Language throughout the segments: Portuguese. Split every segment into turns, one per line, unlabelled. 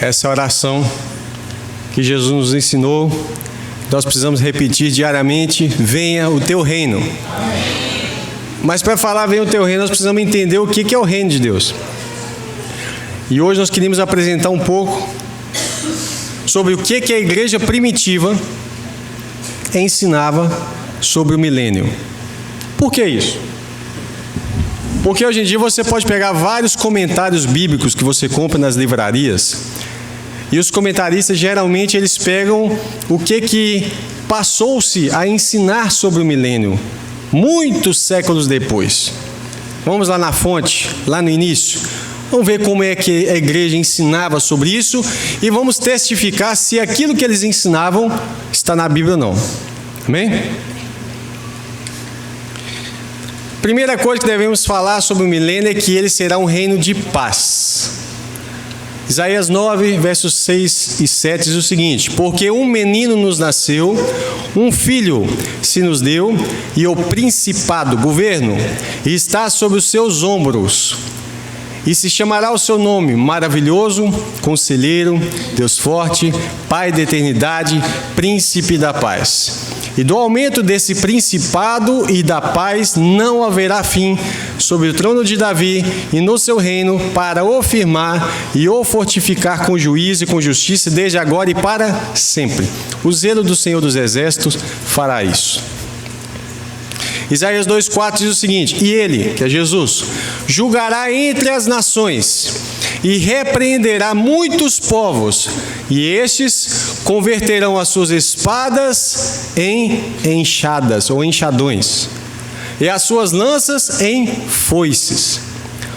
essa oração que Jesus nos ensinou, nós precisamos repetir diariamente: venha o teu reino. Amém. Mas para falar venha o teu reino, nós precisamos entender o que é o reino de Deus. E hoje nós queríamos apresentar um pouco sobre o que a igreja primitiva ensinava sobre o milênio. Por que isso? Porque hoje em dia você pode pegar vários comentários bíblicos que você compra nas livrarias, e os comentaristas geralmente eles pegam o que passou-se a ensinar sobre o milênio muitos séculos depois. Vamos lá na fonte, lá no início. Vamos ver como é que a igreja ensinava sobre isso e vamos testificar se aquilo que eles ensinavam está na Bíblia ou não. Amém? Primeira coisa que devemos falar sobre o milênio é que ele será um reino de paz. Isaías 9, versos 6 e 7 diz o seguinte: porque um menino nos nasceu, um filho se nos deu, e o principado, governo, está sobre os seus ombros. E se chamará o seu nome Maravilhoso, Conselheiro, Deus Forte, Pai da Eternidade, Príncipe da Paz. E do aumento desse principado e da paz não haverá fim sobre o trono de Davi e no seu reino, para o firmar e o fortificar com juízo e com justiça desde agora e para sempre. O zelo do Senhor dos Exércitos fará isso. Isaías 2,4 diz o seguinte: e ele, que é Jesus, julgará entre as nações e repreenderá muitos povos, e estes converterão as suas espadas em enxadas ou enxadões, e as suas lanças em foices.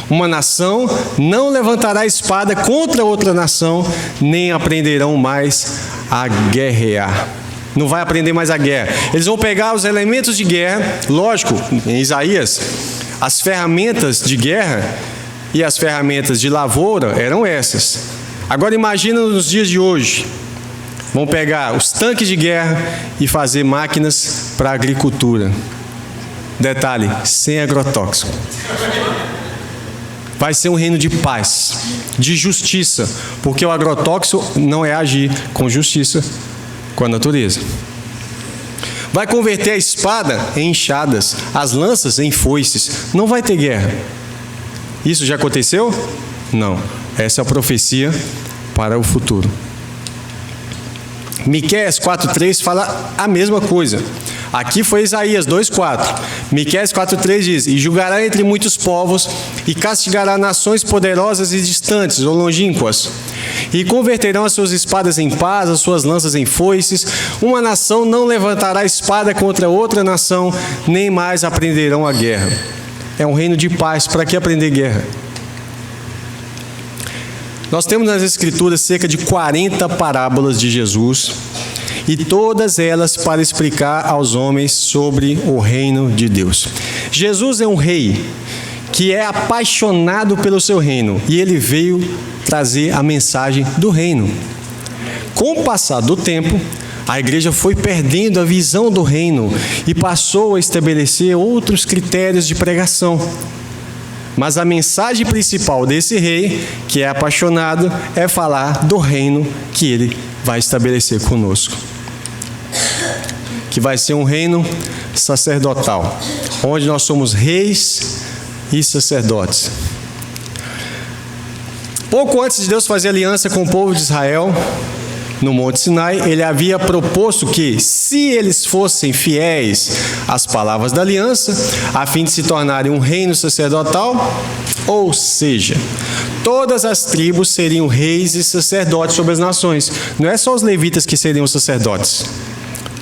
Uma nação não levantará espada contra outra nação, nem aprenderão mais a guerrear. Não vai aprender mais a guerra. Eles vão pegar os elementos de guerra, lógico, em Isaías, as ferramentas de guerra e as ferramentas de lavoura eram essas. Agora imagina nos dias de hoje, vão pegar os tanques de guerra e fazer máquinas para a agricultura. Detalhe, sem agrotóxico. Vai ser um reino de paz, de justiça, porque o agrotóxico não é agir com justiça com a natureza. Vai converter a espada em enxadas, as lanças em foices. Não vai ter guerra. Isso já aconteceu? Não. Essa é a profecia para o futuro. Miqueias 4,3 fala a mesma coisa. Aqui foi Isaías 2,4. Miqueias 4,3 diz: e julgará entre muitos povos, e castigará nações poderosas e distantes ou longínquas, e converterão as suas espadas em paz, as suas lanças em foices. Uma nação não levantará espada contra outra nação, nem mais aprenderão a guerra. É um reino de paz. Para que aprender guerra? Nós temos nas Escrituras cerca de 40 parábolas de Jesus, e todas elas para explicar aos homens sobre o reino de Deus. Jesus é um rei que é apaixonado pelo seu reino, e ele veio trazer a mensagem do reino. Com o passar do tempo, a igreja foi perdendo a visão do reino e passou a estabelecer outros critérios de pregação. Mas a mensagem principal desse rei, que é apaixonado, é falar do reino que ele vai estabelecer conosco. Que vai ser um reino sacerdotal, onde nós somos reis e sacerdotes. Pouco antes de Deus fazer aliança com o povo de Israel, no Monte Sinai, ele havia proposto que, se eles fossem fiéis às palavras da aliança, a fim de se tornarem um reino sacerdotal, ou seja, todas as tribos seriam reis e sacerdotes sobre as nações. Não é só os levitas que seriam sacerdotes.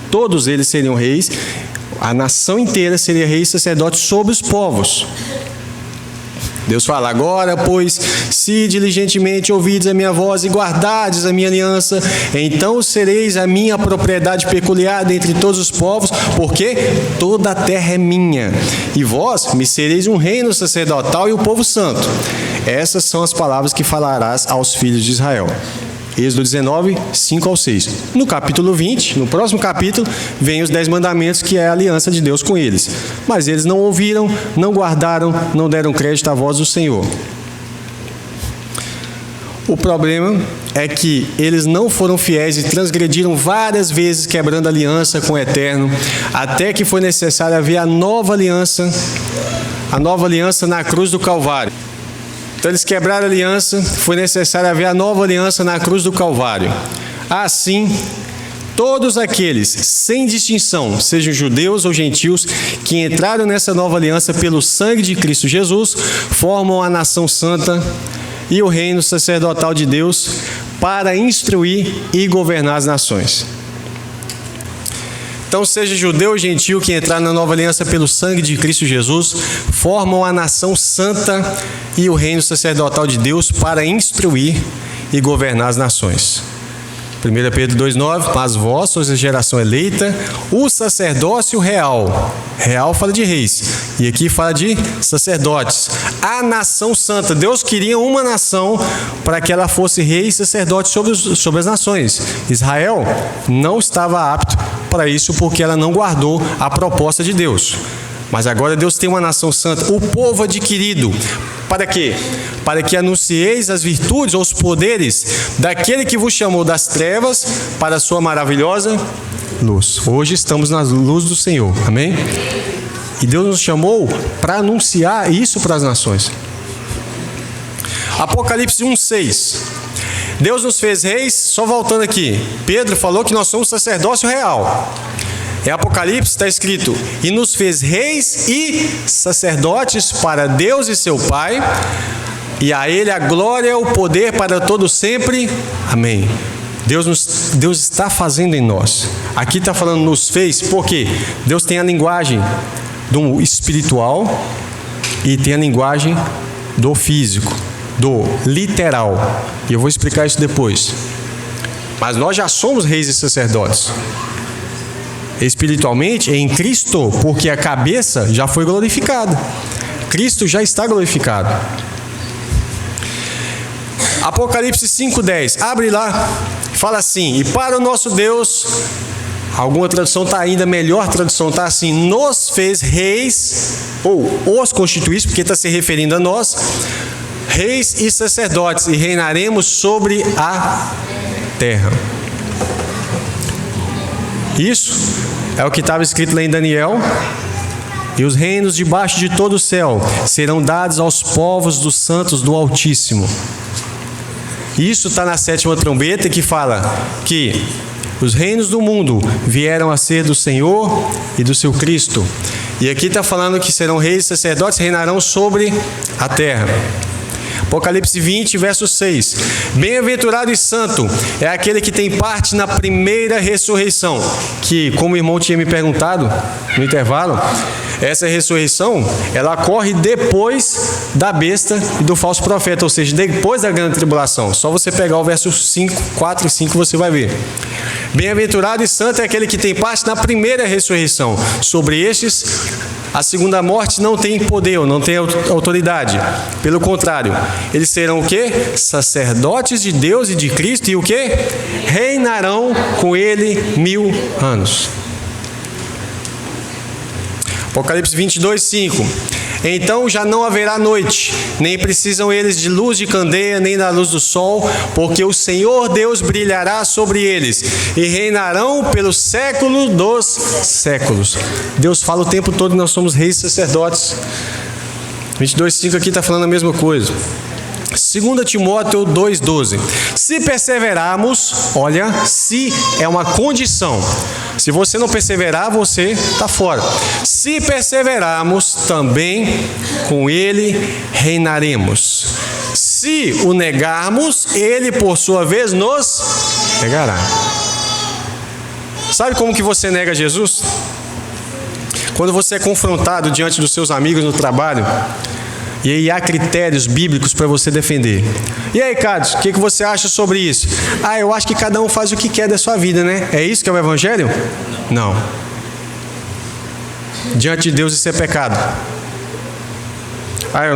Todos eles seriam reis, a nação inteira seria rei e sacerdote sobre os povos. Deus fala: agora, pois, se diligentemente ouvides a minha voz e guardardes a minha aliança, então sereis a minha propriedade peculiar dentre todos os povos, porque toda a terra é minha, e vós me sereis um reino sacerdotal e um povo santo. Essas são as palavras que falarás aos filhos de Israel. Êxodo 19, 5 ao 6. No capítulo 20, no próximo capítulo, vem os 10 mandamentos, que é a aliança de Deus com eles. Mas eles não ouviram, não guardaram, não deram crédito à voz do Senhor. O problema é que eles não foram fiéis e transgrediram várias vezes, quebrando a aliança com o Eterno, até que foi necessário haver a nova aliança na cruz do Calvário. Então eles quebraram a aliança, foi necessário haver a nova aliança na cruz do Calvário. Assim, todos aqueles, sem distinção, sejam judeus ou gentios, que entraram nessa nova aliança pelo sangue de Cristo Jesus, formam a nação santa e o reino sacerdotal de Deus para instruir e governar as nações. Então, seja judeu ou gentil que entraram na nova aliança pelo sangue de Cristo Jesus, formam a nação santa e o reino sacerdotal de Deus para instruir e governar as nações. 1 Pedro 2,9, mas vós sois a geração eleita, o sacerdócio real. Real fala de reis, e aqui fala de sacerdotes. A nação santa. Deus queria uma nação para que ela fosse rei e sacerdote sobre as nações. Israel não estava apto para isso porque ela não guardou a proposta de Deus. Mas agora Deus tem uma nação santa, o povo adquirido. Para quê? Para que anuncieis as virtudes ou os poderes daquele que vos chamou das trevas para a sua maravilhosa luz. Hoje estamos na luz do Senhor, amém? E Deus nos chamou para anunciar isso para as nações. Apocalipse 1,6. Deus nos fez reis, só voltando aqui. Pedro falou que nós somos sacerdócio real. Em Apocalipse está escrito, e nos fez reis e sacerdotes para Deus e seu Pai, e a Ele a glória, o poder para todo sempre. Amém. Deus está fazendo em nós. Aqui está falando nos fez, porque Deus tem a linguagem do espiritual e tem a linguagem do físico, do literal. E eu vou explicar isso depois. Mas nós já somos reis e sacerdotes. Espiritualmente, em Cristo, porque a cabeça já foi glorificada. Cristo já está glorificado. Apocalipse 5,10. Abre lá, fala assim, e para o nosso Deus, alguma tradução está ainda melhor, tradução está assim, nos fez reis, ou os constituísse, porque está se referindo a nós, reis e sacerdotes, e reinaremos sobre a terra. Isso é o que estava escrito lá em Daniel. E os reinos debaixo de todo o céu serão dados aos povos dos santos do Altíssimo. Isso está na 7ª trombeta, que fala que os reinos do mundo vieram a ser do Senhor e do seu Cristo. E aqui está falando que serão reis e sacerdotes, reinarão sobre a terra. Apocalipse 20, verso 6. Bem-aventurado e santo é aquele que tem parte na primeira ressurreição. Que, como o irmão tinha me perguntado no intervalo, essa ressurreição, ela ocorre depois da besta e do falso profeta, ou seja, depois da grande tribulação. Só você pegar o verso 4 e 5, você vai ver. Bem-aventurado e santo é aquele que tem parte na primeira ressurreição. Sobre estes, a segunda morte não tem poder, não tem autoridade. Pelo contrário, eles serão o quê? Sacerdotes de Deus e de Cristo, e o quê? Reinarão com ele 1000 anos. Apocalipse 22, 5. Então já não haverá noite, nem precisam eles de luz de candeia, nem da luz do sol, porque o Senhor Deus brilhará sobre eles, e reinarão pelo século dos séculos. Deus fala o tempo todo que nós somos reis e sacerdotes. 22:5 aqui está falando a mesma coisa. 2 Timóteo 2,12. Se perseverarmos, olha, se é uma condição. Se você não perseverar, você está fora. Se perseverarmos, também com ele reinaremos. Se o negarmos, ele por sua vez nos negará. Sabe como que você nega Jesus? Quando você é confrontado diante dos seus amigos no trabalho, e aí há critérios bíblicos para você defender. E aí, Carlos, o que você acha sobre isso? Eu acho que cada um faz o que quer da sua vida, né? É isso que é o Evangelho? Não. Diante de Deus isso é pecado. Eu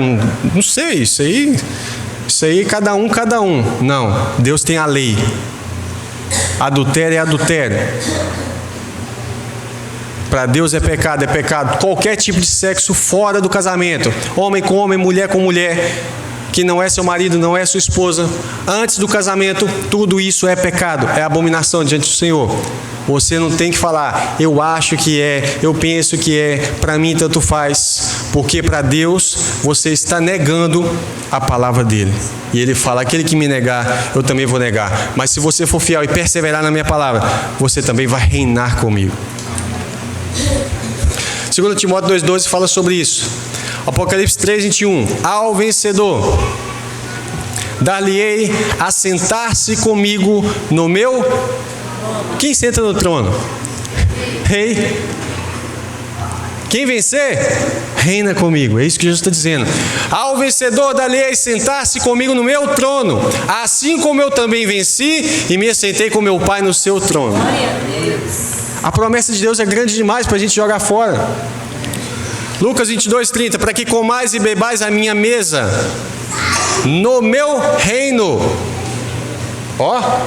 não sei, isso aí cada um. Não, Deus tem a lei. Adultério é adultério. Para Deus é pecado. Qualquer tipo de sexo fora do casamento. Homem com homem, mulher com mulher. que não é seu marido, não é sua esposa, antes do casamento, tudo isso é pecado, é abominação diante do Senhor. Você não tem que falar, eu acho que é, eu penso que é, para mim tanto faz, porque para Deus você está negando a palavra dele. E ele fala, aquele que me negar, eu também vou negar. Mas se você for fiel e perseverar na minha palavra, você também vai reinar comigo. 2 Timóteo 2,12 fala sobre isso. Apocalipse 3,21. Ao vencedor, dar-lhe-ei a sentar-se comigo no meu... Quem senta no trono? Rei. Quem vencer, reina comigo. É isso que Jesus está dizendo. Ao vencedor dar-lhe-ei sentar-se comigo no meu trono, assim como eu também venci e me assentei com meu Pai no seu trono. A promessa de Deus é grande demais para a gente jogar fora. Lucas 22:30. Para que comais e bebais a minha mesa no meu reino.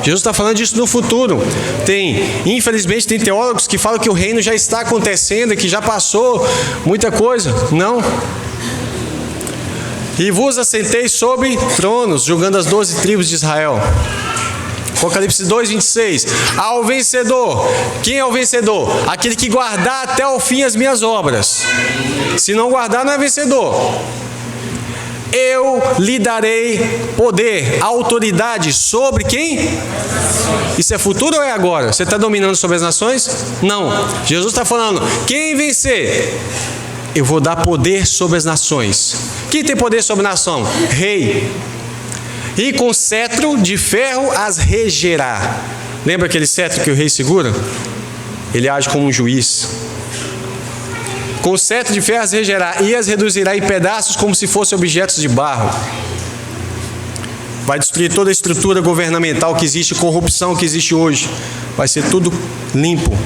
Jesus está falando disso no futuro. Infelizmente tem teólogos que falam que o reino já está acontecendo, que já passou muita coisa. Não. E vos assentei sobre tronos, julgando as 12 tribos de Israel. Apocalipse 2:26. Ao vencedor. Quem é o vencedor? Aquele que guardar até o fim as minhas obras. Se não guardar, não é vencedor. Eu lhe darei poder, autoridade sobre quem? Isso é futuro ou é agora? Você está dominando sobre as nações? Não. Jesus está falando, quem vencer, eu vou dar poder sobre as nações. Quem tem poder sobre a nação? Rei. E com cetro de ferro as regerá. Lembra aquele cetro que o rei segura? Ele age como um juiz. Com cetro de ferro as regerá e as reduzirá em pedaços como se fossem objetos de barro. Vai destruir toda a estrutura governamental que existe, corrupção que existe hoje. Vai ser tudo limpo.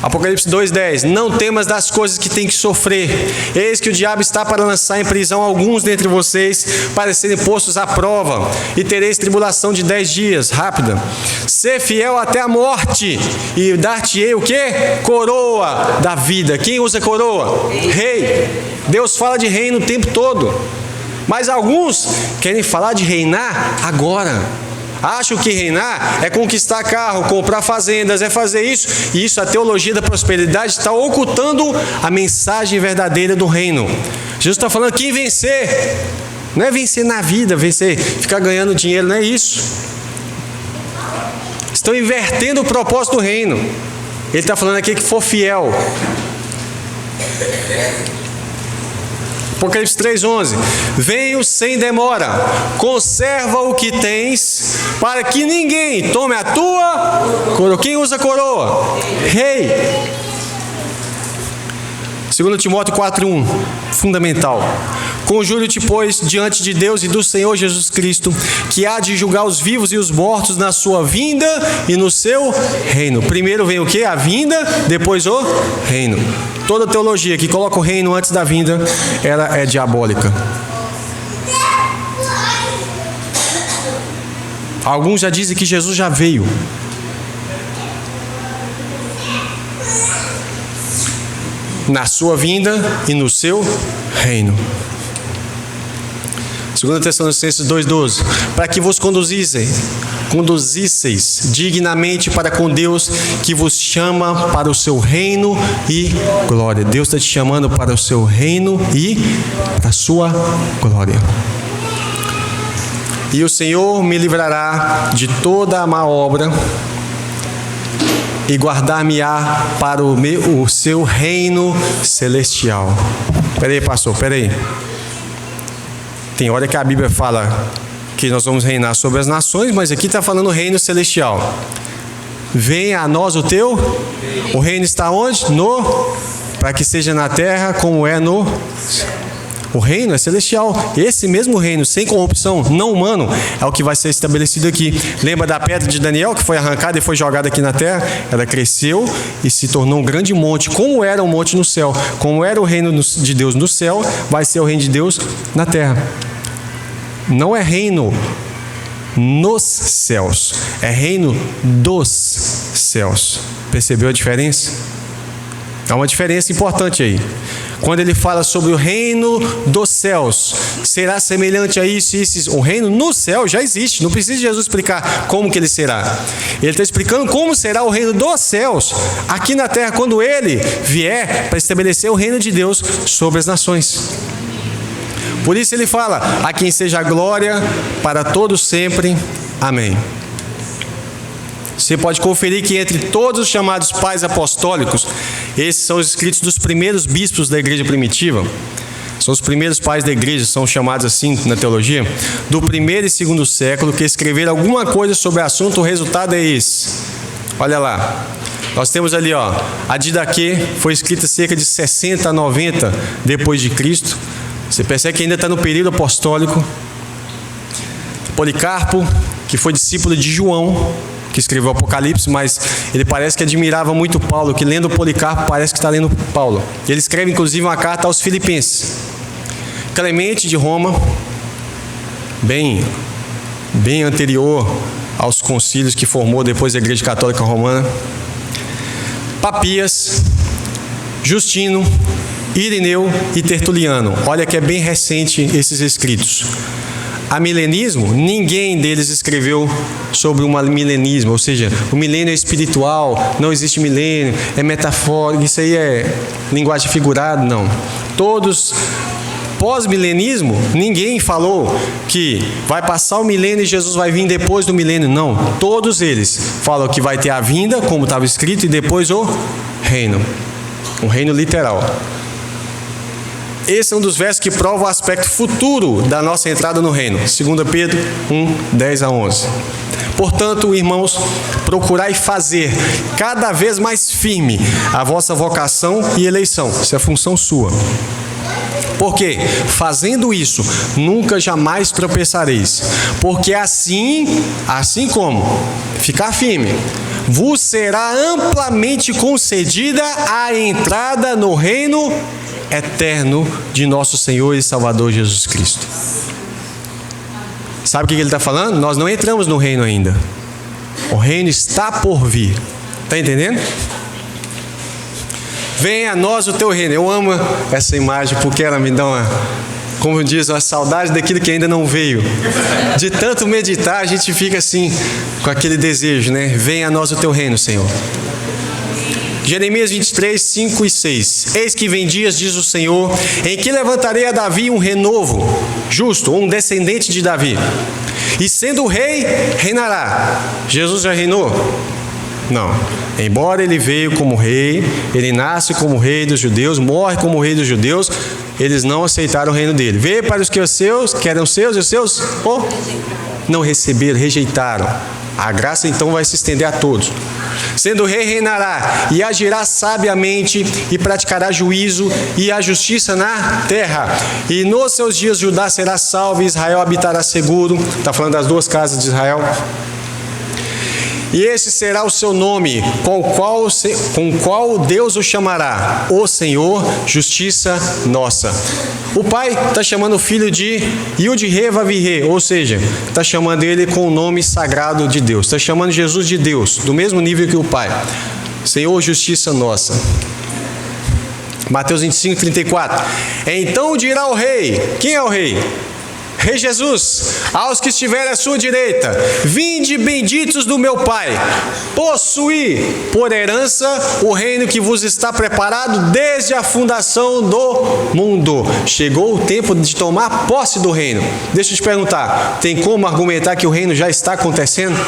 Apocalipse 2:10. Não temas das coisas que tem que sofrer. Eis que o diabo está para lançar em prisão alguns dentre vocês, para serem postos à prova. E tereis tribulação de 10 dias, rápida. Ser fiel até a morte, e dar-te-ei o quê? Coroa da vida. Quem usa coroa? Rei. Deus fala de reino o tempo todo. Mas alguns querem falar de reinar agora. Acham que reinar é conquistar carro, comprar fazendas, é fazer isso. E isso, a teologia da prosperidade, está ocultando a mensagem verdadeira do reino. Jesus está falando que quem vencer, não é vencer na vida, vencer, ficar ganhando dinheiro, não é isso. Estão invertendo o propósito do reino. Ele está falando aqui que for fiel. Apocalipse 3:11. Venho sem demora, conserva o que tens, para que ninguém tome a tua coroa. Quem usa coroa? Rei. 2 Timóteo 4:1. Fundamental. Conjuro-te, pois, diante de Deus e do Senhor Jesus Cristo, que há de julgar os vivos e os mortos na sua vinda e no seu reino. Primeiro vem o quê? A vinda, depois o reino. Toda teologia que coloca o reino antes da vinda, ela é diabólica. Alguns já dizem que Jesus já veio. Na sua vinda e no seu reino. 2 Tessalonicenses 2:12. Para que vos conduzisseis dignamente para com Deus, que vos chama para o seu reino e glória. Deus está te chamando para o seu reino e para a sua glória. E o Senhor me livrará de toda a má obra e guardar-me-á para o seu reino celestial. Peraí, pastor, peraí. Tem hora que a Bíblia fala que nós vamos reinar sobre as nações, mas aqui está falando reino celestial. Venha a nós o teu. O reino está onde? Para que seja na terra como é no... O reino é celestial. Esse mesmo reino, sem corrupção, não humano, é o que vai ser estabelecido aqui. Lembra da pedra de Daniel, que foi arrancada e foi jogada aqui na terra? Ela cresceu e se tornou um grande monte. Como era um monte no céu, como era o reino de Deus no céu, vai ser o reino de Deus na terra. Não é reino nos céus, é reino dos céus. Percebeu a diferença? Há uma diferença importante aí. Quando ele fala sobre o reino dos céus, será semelhante a isso e isso. O reino no céu já existe, não precisa de Jesus explicar como que ele será. Ele está explicando como será o reino dos céus aqui na terra, quando ele vier para estabelecer o reino de Deus sobre as nações. Por isso ele fala: a quem seja a glória para todos sempre. Amém. Você pode conferir que entre todos os chamados pais apostólicos, esses são os escritos dos primeiros bispos da igreja primitiva. São os primeiros pais da igreja, são chamados assim na teologia, do primeiro e segundo século, que escreveram alguma coisa sobre o assunto. O resultado é esse. Olha lá. Nós temos ali, a Didaquê, foi escrita cerca de 60 a 90 depois de Cristo. Você percebe que ainda está no período apostólico. Policarpo, que foi discípulo de João, que escreveu o Apocalipse, mas ele parece que admirava muito Paulo, que lendo Policarpo parece que está lendo Paulo. Ele escreve inclusive uma carta aos Filipenses. Clemente de Roma, bem anterior aos concílios que formou depois a Igreja Católica Romana. Papias, Justino, Irineu e Tertuliano. Olha que é bem recente esses escritos. A milenismo, ninguém deles escreveu sobre um milenismo, ou seja, o milênio é espiritual, não existe milênio, é metafórico, isso aí é linguagem figurada, não. Todos, pós-milenismo, ninguém falou que vai passar o milênio e Jesus vai vir depois do milênio, não. Todos eles falam que vai ter a vinda, como estava escrito, e depois o reino, um reino literal. Esse é um dos versos que prova o aspecto futuro da nossa entrada no reino. 2 Pedro 1, 10 a 11. Portanto, irmãos, procurai fazer cada vez mais firme a vossa vocação e eleição. Isso é função sua. Porque, fazendo isso, nunca jamais tropeçareis. Porque assim como ficar firme, vos será amplamente concedida a entrada no reino eterno de nosso Senhor e Salvador Jesus Cristo. Sabe o que ele está falando? Nós não entramos no reino ainda. O reino está por vir. Está entendendo? Venha a nós o teu reino. Eu amo essa imagem porque ela me dá como diz, uma saudade daquilo que ainda não veio. De tanto meditar, a gente fica assim, com aquele desejo, né? Venha a nós o teu reino, Senhor. Jeremias 23, 5 e 6. Eis que vem dias, diz o Senhor, em que levantarei a Davi um renovo, justo, um descendente de Davi. E sendo rei, reinará. Jesus já reinou? Não. Embora ele veio como rei, ele nasce como rei dos judeus, morre como rei dos judeus, eles não aceitaram o reino dele. Veio para os que os seus, que eram seus, e os seus não receberam, rejeitaram. A graça então vai se estender a todos. Sendo rei, reinará e agirá sabiamente e praticará juízo e a justiça na terra. E nos seus dias Judá será salvo e Israel habitará seguro. Está falando das duas casas de Israel. E esse será o seu nome, com o qual Deus o chamará, o Senhor, justiça nossa. O pai está chamando o filho de Yud-He-Vav-He, ou seja, está chamando ele com o nome sagrado de Deus. Está chamando Jesus de Deus, do mesmo nível que o pai. Senhor, justiça nossa. Mateus 25, 34. Então dirá o rei, quem é o rei? Rei Jesus, aos que estiverem à sua direita, vinde benditos do meu Pai, possuí por herança o reino que vos está preparado desde a fundação do mundo. Chegou o tempo de tomar posse do reino. Deixa eu te perguntar, tem como argumentar que o reino já está acontecendo?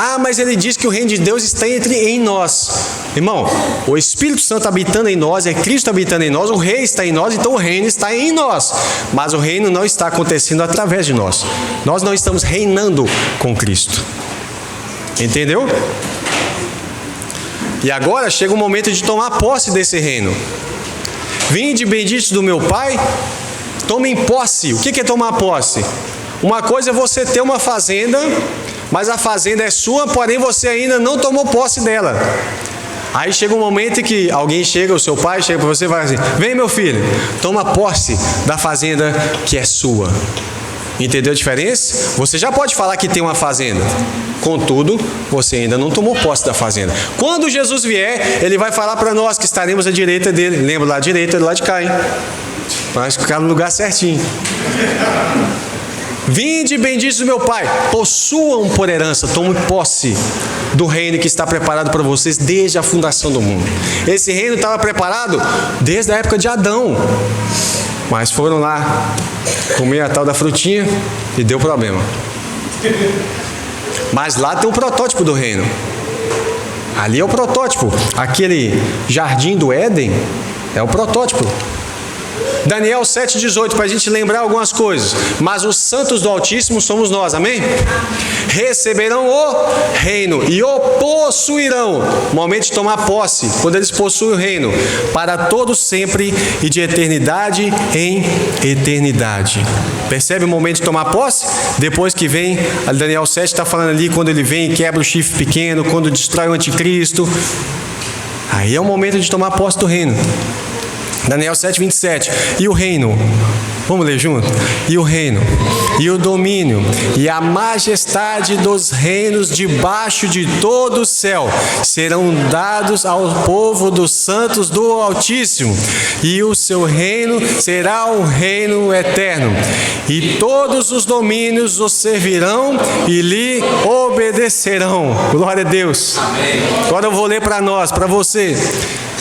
Ah, mas ele diz que o reino de Deus está em nós. Irmão, o Espírito Santo habitando em nós, é Cristo habitando em nós, o Rei está em nós, então o reino está em nós. Mas o reino não está acontecendo através de nós. Nós não estamos reinando com Cristo. Entendeu? E agora chega o momento de tomar posse desse reino. Vinde benditos do meu Pai, tomem posse. O que é tomar posse? Uma coisa é você ter uma fazenda, mas a fazenda é sua, porém você ainda não tomou posse dela. Aí chega um momento em que alguém chega, o seu pai chega para você e fala assim: vem meu filho, toma posse da fazenda que é sua. Entendeu a diferença? Você já pode falar que tem uma fazenda, contudo, você ainda não tomou posse da fazenda. Quando Jesus vier, ele vai falar para nós que estaremos à direita dele. Lembra, lá à direita e lá de cá, hein? Vai ficar no lugar certinho. Vinde, benditos do meu Pai, possuam por herança, tomem posse do reino que está preparado para vocês desde a fundação do mundo. Esse reino estava preparado desde a época de Adão, mas foram lá comer a tal da frutinha e deu problema. Mas lá tem um protótipo do reino. Ali é o protótipo. Aquele jardim do Éden é o protótipo. Daniel 7,18, para a gente lembrar algumas coisas. Mas os santos do Altíssimo somos nós, amém? Receberão o reino e o possuirão. Momento de tomar posse, quando eles possuem o reino, para todos sempre e de eternidade em eternidade. Percebe o momento de tomar posse? Depois que vem, Daniel 7 está falando ali, quando ele vem e quebra o chifre pequeno, quando destrói o anticristo. Aí é o momento de tomar posse do reino. Daniel 7,27. E o reino, vamos ler junto? E o reino, e o domínio, e a majestade dos reinos debaixo de todo o céu serão dados ao povo dos santos do Altíssimo, e o seu reino será um reino eterno, e todos os domínios o servirão e lhe obedecerão. Glória a Deus. Amém. Agora eu vou ler para nós, para você.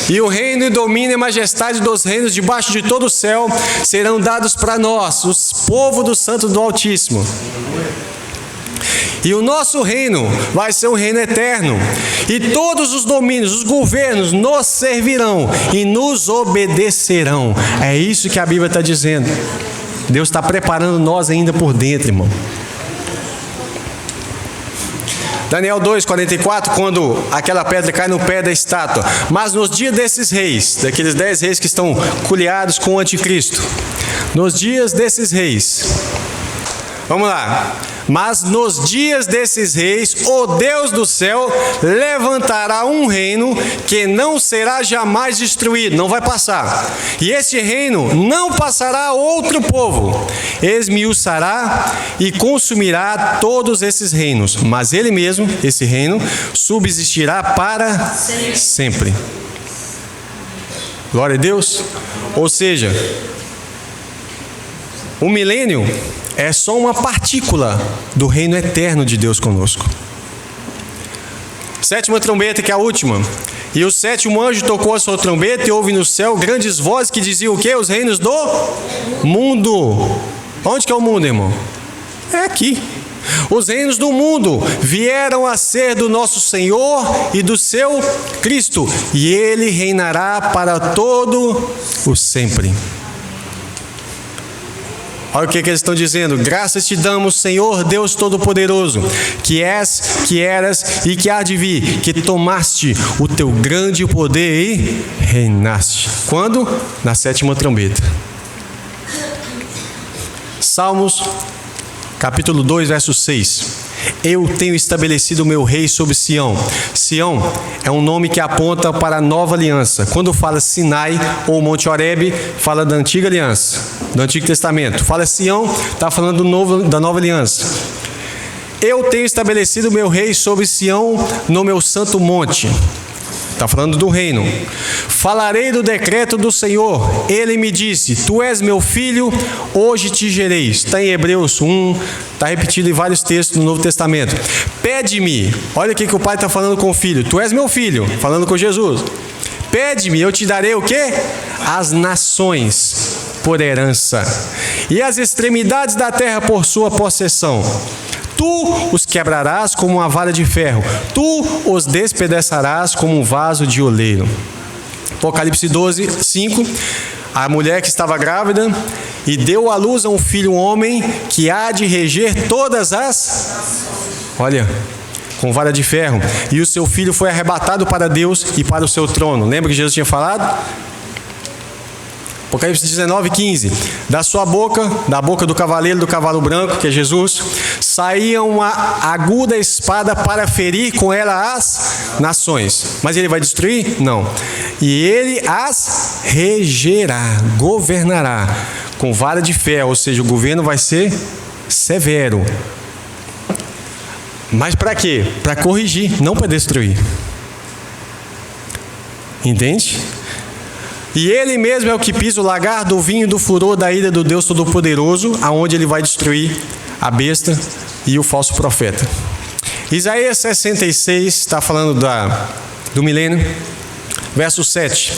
E o reino e domínio e majestade dos reinos debaixo de todo o céu serão dados para nós, os povos dos santos do Altíssimo. E o nosso reino vai ser um reino eterno. E todos os domínios, os governos nos servirão e nos obedecerão. É isso que a Bíblia está dizendo. Deus está preparando nós ainda por dentro, irmão. Daniel 2,44, quando aquela pedra cai no pé da estátua. Mas nos dias desses reis, daqueles 10 reis que estão coliados com o anticristo, nos dias desses reis, vamos lá. Mas nos dias desses reis, o Deus do céu levantará um reino que não será jamais destruído, não vai passar. E este reino não passará a outro povo. Esmiuçará e consumirá todos esses reinos, mas ele mesmo, esse reino, subsistirá para sempre. Glória a Deus. Ou seja, o milênio é só uma partícula do reino eterno de Deus conosco. Sétima trombeta, que é a última. E o sétimo anjo tocou a sua trombeta e houve no céu grandes vozes que diziam o quê? Os reinos do mundo. Onde que é o mundo, irmão? É aqui. Os reinos do mundo vieram a ser do nosso Senhor e do seu Cristo, e ele reinará para todo o sempre. Olha o que eles estão dizendo. Graças te damos, Senhor Deus Todo-Poderoso, que és, que eras e que há de vir, que tomaste o teu grande poder e reinaste. Quando? Na sétima trombeta. Salmos, capítulo 2, verso 6. Eu tenho estabelecido o meu rei sobre Sião. Sião é um nome que aponta para a nova aliança. Quando fala Sinai ou Monte Horebe, fala da antiga aliança, do Antigo Testamento. Fala Sião, está falando da nova aliança. Eu tenho estabelecido o meu rei sobre Sião no meu santo monte. Está falando do reino. Falarei do decreto do Senhor. Ele me disse, tu és meu filho, hoje te gerei. Está em Hebreus 1, está repetido em vários textos do Novo Testamento. Pede-me. Olha o que o pai está falando com o filho. Tu és meu filho, falando com Jesus. Pede-me, eu te darei o quê? As nações por herança, e as extremidades da terra por sua possessão. Tu os quebrarás como uma vara de ferro, tu os despedaçarás como um vaso de oleiro. Apocalipse 12, 5. A mulher que estava grávida e deu à luz a um filho, um homem, que há de reger todas as... Olha, com vara de ferro. E o seu filho foi arrebatado para Deus e para o seu trono. Lembra que Jesus tinha falado? Apocalipse 19, 15. Da sua boca, da boca do cavaleiro do cavalo branco, que é Jesus, saía uma aguda espada para ferir com ela as nações. Mas ele vai destruir? Não. E ele as regerá, governará com vara de ferro, ou seja, o governo vai ser severo. Mas para quê? Para corrigir, não para destruir. Entende? E ele mesmo é o que pisa o lagar do vinho do furor da ira do Deus Todo-Poderoso, aonde ele vai destruir a besta e o falso profeta. Isaías 66 está falando do milênio. Verso 7.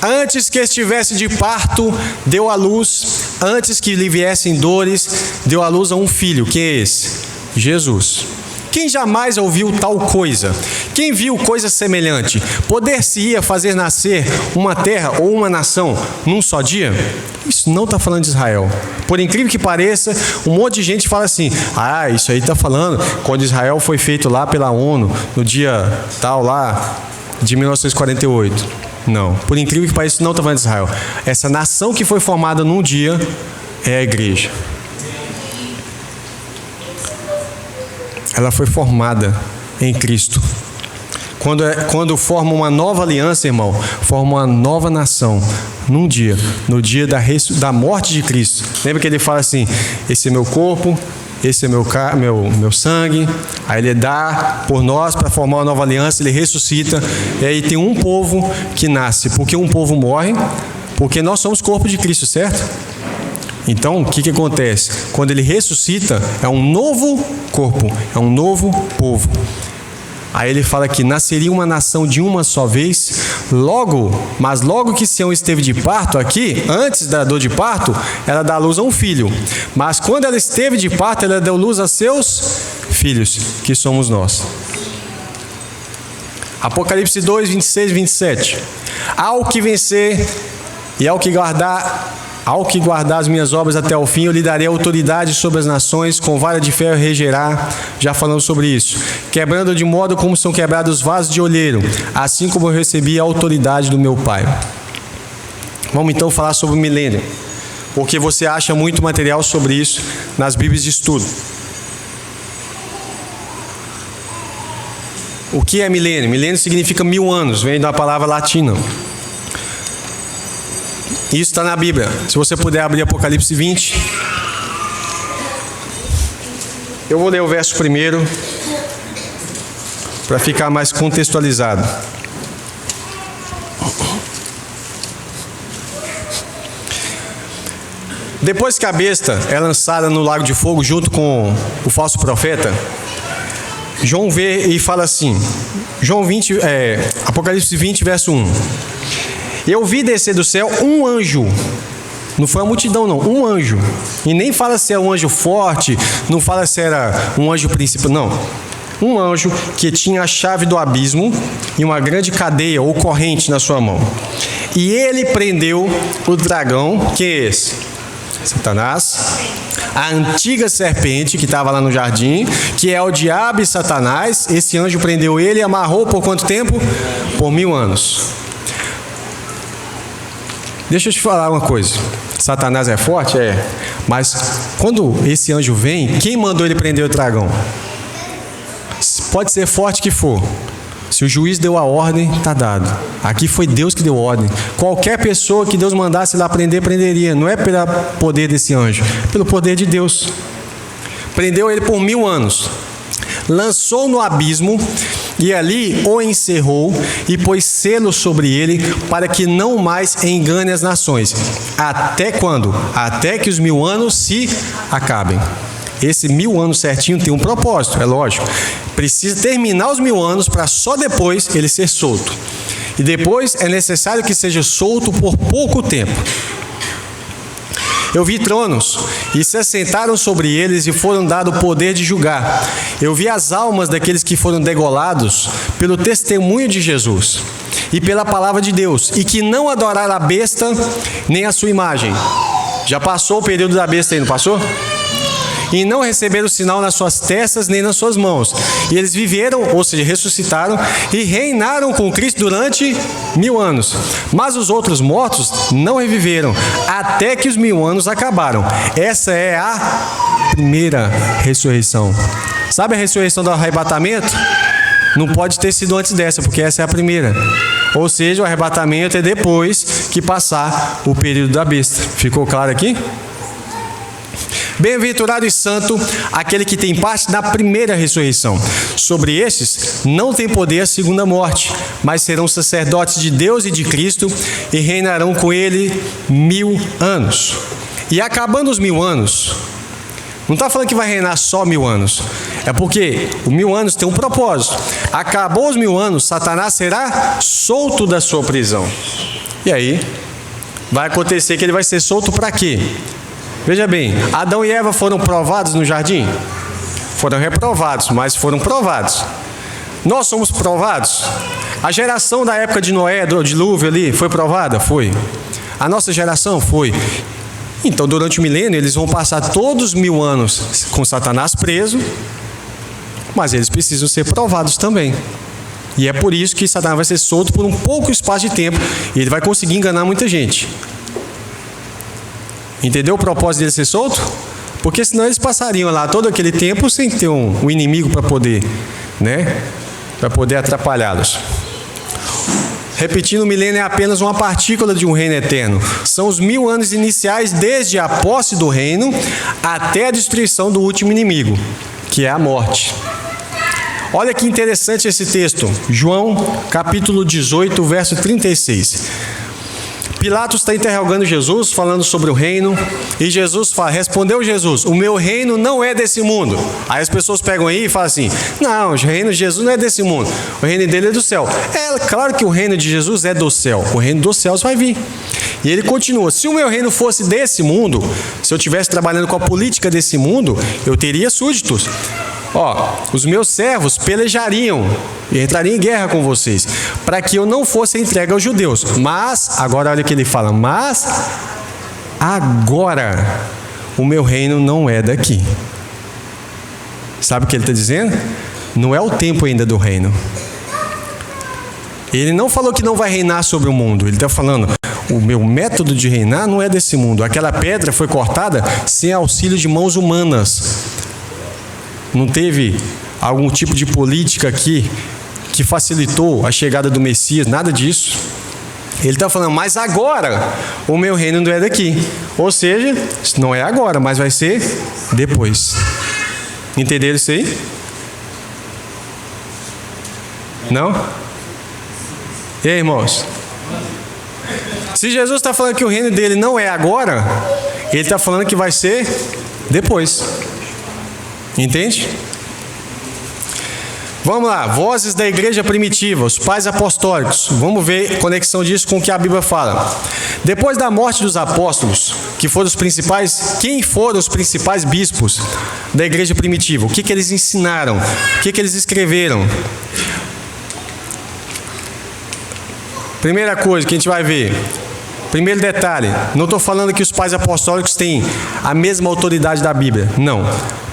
Antes que estivesse de parto, deu à luz. Antes que lhe viessem dores, deu à luz a um filho. Quem é esse? Jesus. Quem jamais ouviu tal coisa? Quem viu coisa semelhante? Poder-se-ia fazer nascer uma terra ou uma nação num só dia? Isso não está falando de Israel. Por incrível que pareça, um monte de gente fala assim: ah, isso aí está falando quando Israel foi feito lá pela ONU, no dia tal lá, de 1948. Não, por incrível que pareça, não está falando de Israel. Essa nação que foi formada num dia é a igreja. Ela foi formada em Cristo. Quando forma uma nova aliança, irmão, forma uma nova nação num dia, no dia da morte de Cristo. Lembra que ele fala assim: esse é meu corpo, esse é meu sangue. Aí ele dá por nós para formar uma nova aliança, ele ressuscita. E aí tem um povo que nasce. Porque um povo morre? Porque nós somos corpo de Cristo, certo? Então, o que acontece? Quando ele ressuscita, é um novo corpo, é um novo povo. Aí ele fala que nasceria uma nação de uma só vez. Mas logo que Sião esteve de parto aqui, antes da dor de parto, ela dá luz a um filho. Mas quando ela esteve de parto, ela deu luz a seus filhos, que somos nós. Apocalipse 2, 26 e 27. Ao que vencer e ao que guardar as minhas obras até o fim, eu lhe darei autoridade sobre as nações, com vara de ferro regerá. Já falamos sobre isso. Quebrando de modo como são quebrados os vasos de olheiro, assim como eu recebi a autoridade do meu Pai. Vamos então falar sobre o milênio, porque você acha muito material sobre isso nas Bíblias de estudo. O que é milênio? Milênio significa 1000 anos, vem da palavra latina. Isso está na Bíblia. Se você puder abrir Apocalipse 20. Eu vou ler o verso primeiro, para ficar mais contextualizado. Depois que a besta é lançada no lago de fogo junto com o falso profeta, João vê e fala assim, Apocalipse 20, verso 1. Eu vi descer do céu um anjo. Não foi a multidão, não. Um anjo. E nem fala se é um anjo forte, não fala se era um anjo principal, não. Um anjo que tinha a chave do abismo e uma grande cadeia ou corrente na sua mão. E ele prendeu o dragão, que é esse? Satanás. A antiga serpente que estava lá no jardim, que é o diabo e Satanás. Esse anjo prendeu ele e amarrou por quanto tempo? Por 1000 anos. Deixa eu te falar uma coisa. Satanás é forte? É. Mas quando esse anjo vem, quem mandou ele prender o dragão? Pode ser forte que for. Se o juiz deu a ordem, está dado. Aqui foi Deus que deu ordem. Qualquer pessoa que Deus mandasse lá prender, prenderia. Não é pelo poder desse anjo, é pelo poder de Deus. Prendeu ele por 1000 anos. Lançou no abismo e ali o encerrou e pôs selo sobre ele para que não mais engane as nações. Até quando? Até que os 1000 anos se acabem. Esse 1000 anos certinho tem um propósito, é lógico. Precisa terminar os 1000 anos para só depois ele ser solto. E depois é necessário que seja solto por pouco tempo. Eu vi tronos, e se assentaram sobre eles, e foram dado o poder de julgar. Eu vi as almas daqueles que foram degolados pelo testemunho de Jesus e pela palavra de Deus, e que não adoraram a besta nem a sua imagem. Já passou o período da besta aí, não passou? E não receberam sinal nas suas testas nem nas suas mãos. E eles viveram, ou seja, ressuscitaram e reinaram com Cristo durante 1000 anos. Mas os outros mortos não reviveram, até que os 1000 anos acabaram. Essa é a primeira ressurreição. Sabe a ressurreição do arrebatamento? Não pode ter sido antes dessa, porque essa é a primeira. Ou seja, o arrebatamento é depois que passar o período da besta. Ficou claro aqui? Bem-aventurado e santo aquele que tem parte na primeira ressurreição. Sobre estes não tem poder a segunda morte, mas serão sacerdotes de Deus e de Cristo e reinarão com ele 1000 anos. E acabando os 1000 anos, não está falando que vai reinar só 1000 anos, é porque os 1000 anos tem um propósito. Acabou os 1000 anos, Satanás será solto da sua prisão. E aí, vai acontecer que ele vai ser solto para quê? Veja bem, Adão e Eva foram provados no jardim? Foram reprovados, mas foram provados. Nós somos provados? A geração da época de Noé, do dilúvio ali, foi provada? Foi. A nossa geração foi. Então, durante o milênio, eles vão passar todos os 1000 anos com Satanás preso, mas eles precisam ser provados também. E é por isso que Satanás vai ser solto por um pouco espaço de tempo, e ele vai conseguir enganar muita gente. Entendeu o propósito dele ser solto? Porque senão eles passariam lá todo aquele tempo sem ter um inimigo para poder, para poder atrapalhá-los. Repetindo, o milênio é apenas uma partícula de um reino eterno. São os 1000 anos iniciais desde a posse do reino até a destruição do último inimigo, que é a morte. Olha que interessante esse texto. João, capítulo 18, verso 36. Pilatos está interrogando Jesus, falando sobre o reino, e Jesus fala, respondeu Jesus, o meu reino não é desse mundo. Aí as pessoas pegam aí e falam assim, não, o reino de Jesus não é desse mundo, o reino dele é do céu. É claro que o reino de Jesus é do céu, o reino dos céus vai vir. E ele continua, se o meu reino fosse desse mundo, se eu estivesse trabalhando com a política desse mundo, eu teria súditos. Os meus servos pelejariam e entrariam em guerra com vocês, para que eu não fosse entregue aos judeus. Mas, agora olha o que ele fala, mas agora o meu reino não é daqui. Sabe o que ele está dizendo? Não é o tempo ainda do reino. Ele não falou que não vai reinar sobre o mundo, ele está falando, o meu método de reinar não é desse mundo. Aquela pedra foi cortada sem auxílio de mãos humanas. Não teve algum tipo de política aqui que facilitou a chegada do Messias, nada disso. Ele está falando, mas agora o meu reino não é daqui. Ou seja, não é agora, mas vai ser depois. Entenderam isso aí? Não? E aí, irmãos? Se Jesus está falando que o reino dele não é agora, ele está falando que vai ser depois. Entende? Vamos lá, vozes da igreja primitiva, os pais apostólicos. Vamos ver a conexão disso com o que a Bíblia fala. Depois da morte dos apóstolos, que foram os principais, quem foram os principais bispos da igreja primitiva? O que eles ensinaram? O que eles escreveram? Primeira coisa que a gente vai ver. Primeiro detalhe, não estou falando que os pais apostólicos têm a mesma autoridade da Bíblia, não.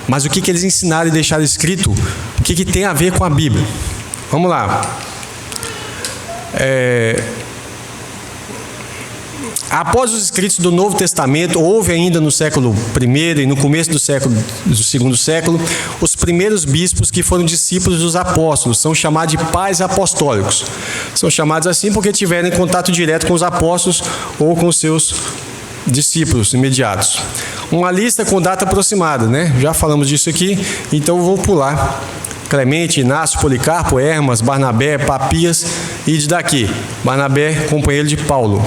Mas o que eles ensinaram e deixaram escrito, o que tem a ver com a Bíblia? Vamos lá. Após os escritos do Novo Testamento, houve ainda no século I e no começo do segundo século, os primeiros bispos que foram discípulos dos apóstolos, são chamados de pais apostólicos. São chamados assim porque tiveram contato direto com os apóstolos ou com os seus discípulos imediatos. Uma lista com data aproximada, Já falamos disso aqui, então eu vou pular. Clemente, Inácio, Policarpo, Hermas, Barnabé, Papias e de daqui. Barnabé, companheiro de Paulo.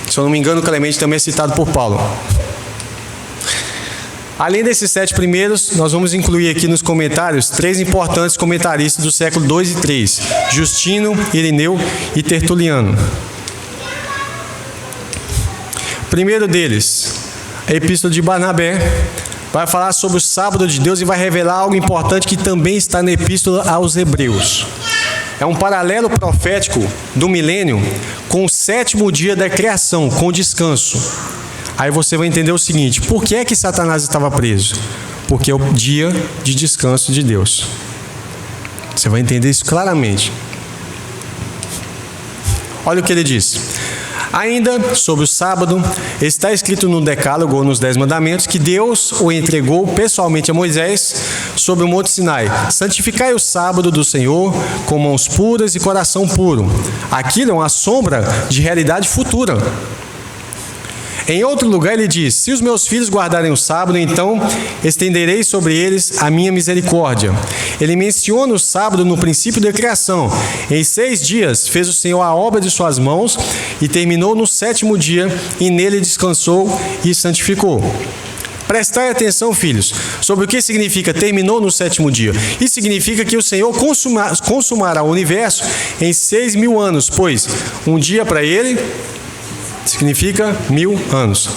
Se eu não me engano, Clemente também é citado por Paulo. Além desses 7 primeiros, nós vamos incluir aqui nos comentários 3 importantes comentaristas do século 2 e 3. Justino, Irineu e Tertuliano. Primeiro deles, a Epístola de Barnabé, vai falar sobre o sábado de Deus e vai revelar algo importante que também está na Epístola aos Hebreus. É um paralelo profético do milênio com o 7º dia da criação, com descanso. Aí você vai entender o seguinte, por que é que Satanás estava preso? Porque é o dia de descanso de Deus. Você vai entender isso claramente. Olha o que ele diz. Ainda, sobre o sábado, está escrito no Decálogo, ou nos 10 Mandamentos, que Deus o entregou pessoalmente a Moisés sobre o Monte Sinai. Santificai o sábado do Senhor com mãos puras e coração puro. Aquilo é uma sombra de realidade futura. Em outro lugar ele diz: se os meus filhos guardarem o sábado, então estenderei sobre eles a minha misericórdia. Ele menciona o sábado no princípio da criação. Em 6 dias fez o Senhor a obra de suas mãos e terminou no 7º dia, e nele descansou e santificou. Prestai atenção, filhos, sobre o que significa terminou no 7º dia. Isso significa que o Senhor consumará o universo em 6.000 anos, pois um dia para ele significa 1.000 anos.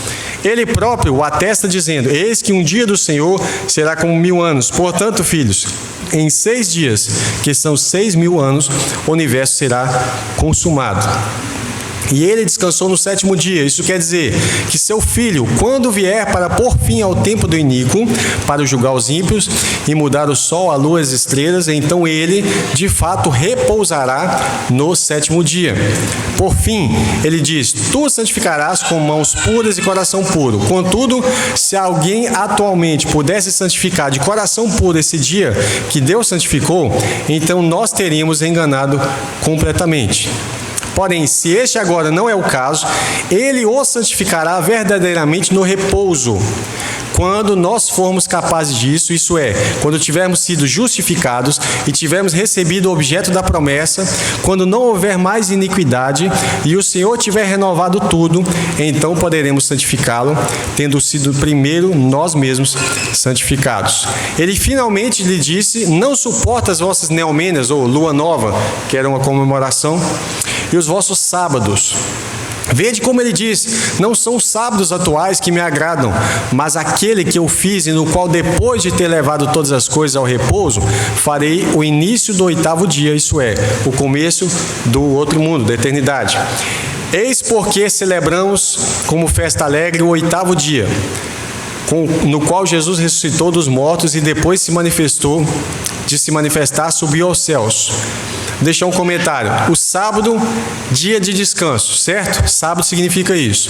Ele próprio o atesta dizendo: eis que um dia do Senhor será como 1.000 anos. Portanto, filhos, em 6 dias, que são 6.000 anos, o universo será consumado. E ele descansou no 7º dia. Isso quer dizer que seu filho, quando vier para pôr fim ao tempo do iníquo, para julgar os ímpios e mudar o sol, a lua e as estrelas, então ele, de fato, repousará no 7º dia. Por fim, ele diz: tu santificarás com mãos puras e coração puro. Contudo, se alguém atualmente pudesse santificar de coração puro esse dia que Deus santificou, então nós teríamos enganado completamente. Porém, se este agora não é o caso, ele o santificará verdadeiramente no repouso, quando nós formos capazes disso, isso é, quando tivermos sido justificados e tivermos recebido o objeto da promessa, quando não houver mais iniquidade e o Senhor tiver renovado tudo, então poderemos santificá-lo, tendo sido primeiro nós mesmos santificados. Ele finalmente lhe disse: não suporta as vossas neomênias, ou lua nova, que era uma comemoração, e os vossos sábados. Vede como ele diz: não são os sábados atuais que me agradam, mas aquele que eu fiz e no qual, depois de ter levado todas as coisas ao repouso, farei o início do 8º dia, isso é, o começo do outro mundo, da eternidade. Eis porque celebramos como festa alegre o 8º dia, no qual Jesus ressuscitou dos mortos e depois se manifestar, subiu aos céus. Deixar um comentário: o sábado, dia de descanso, certo? Sábado significa isso.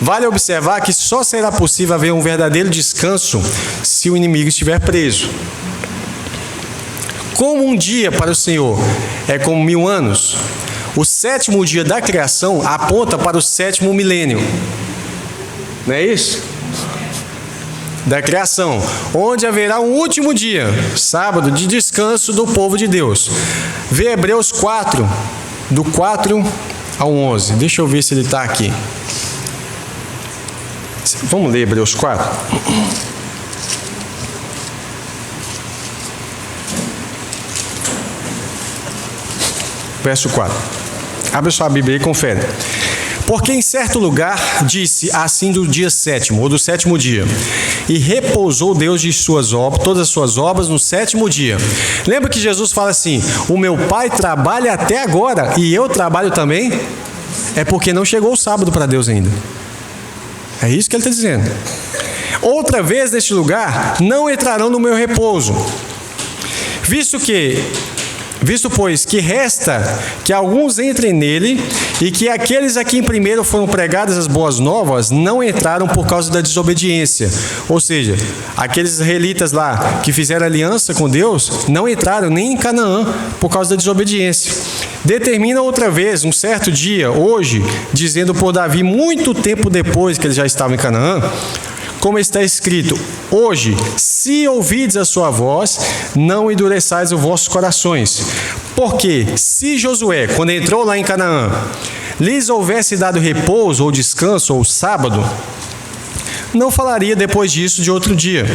Vale observar que só será possível haver um verdadeiro descanso se o inimigo estiver preso. Como um dia para o Senhor é como 1.000 anos, o 7º dia da criação aponta para o 7º milênio. Não é isso? Da criação, onde haverá um último dia, sábado, de descanso do povo de Deus. Vê Hebreus 4, do 4 ao 11. Deixa eu ver se ele está aqui. Vamos ler Hebreus 4? Verso 4. Abre sua Bíblia e confere. Porque em certo lugar disse assim do dia 7º, ou do 7º dia: e repousou Deus de suas obras, todas as suas obras no 7º dia. Lembra que Jesus fala assim: o meu Pai trabalha até agora e eu trabalho também? É porque não chegou o sábado para Deus ainda. É isso que ele está dizendo. Outra vez neste lugar não entrarão no meu repouso, visto pois que resta que alguns entrem nele, e que aqueles a quem primeiro foram pregadas as boas novas não entraram por causa da desobediência. Ou seja, aqueles israelitas lá que fizeram aliança com Deus não entraram nem em Canaã por causa da desobediência. Determina outra vez, um certo dia, hoje, dizendo por Davi, muito tempo depois que ele já estava em Canaã, como está escrito: hoje, se ouvides a sua voz, não endureçais os vossos corações. Porque se Josué, quando entrou lá em Canaã, lhes houvesse dado repouso, ou descanso, ou sábado, não falaria depois disso de outro dia.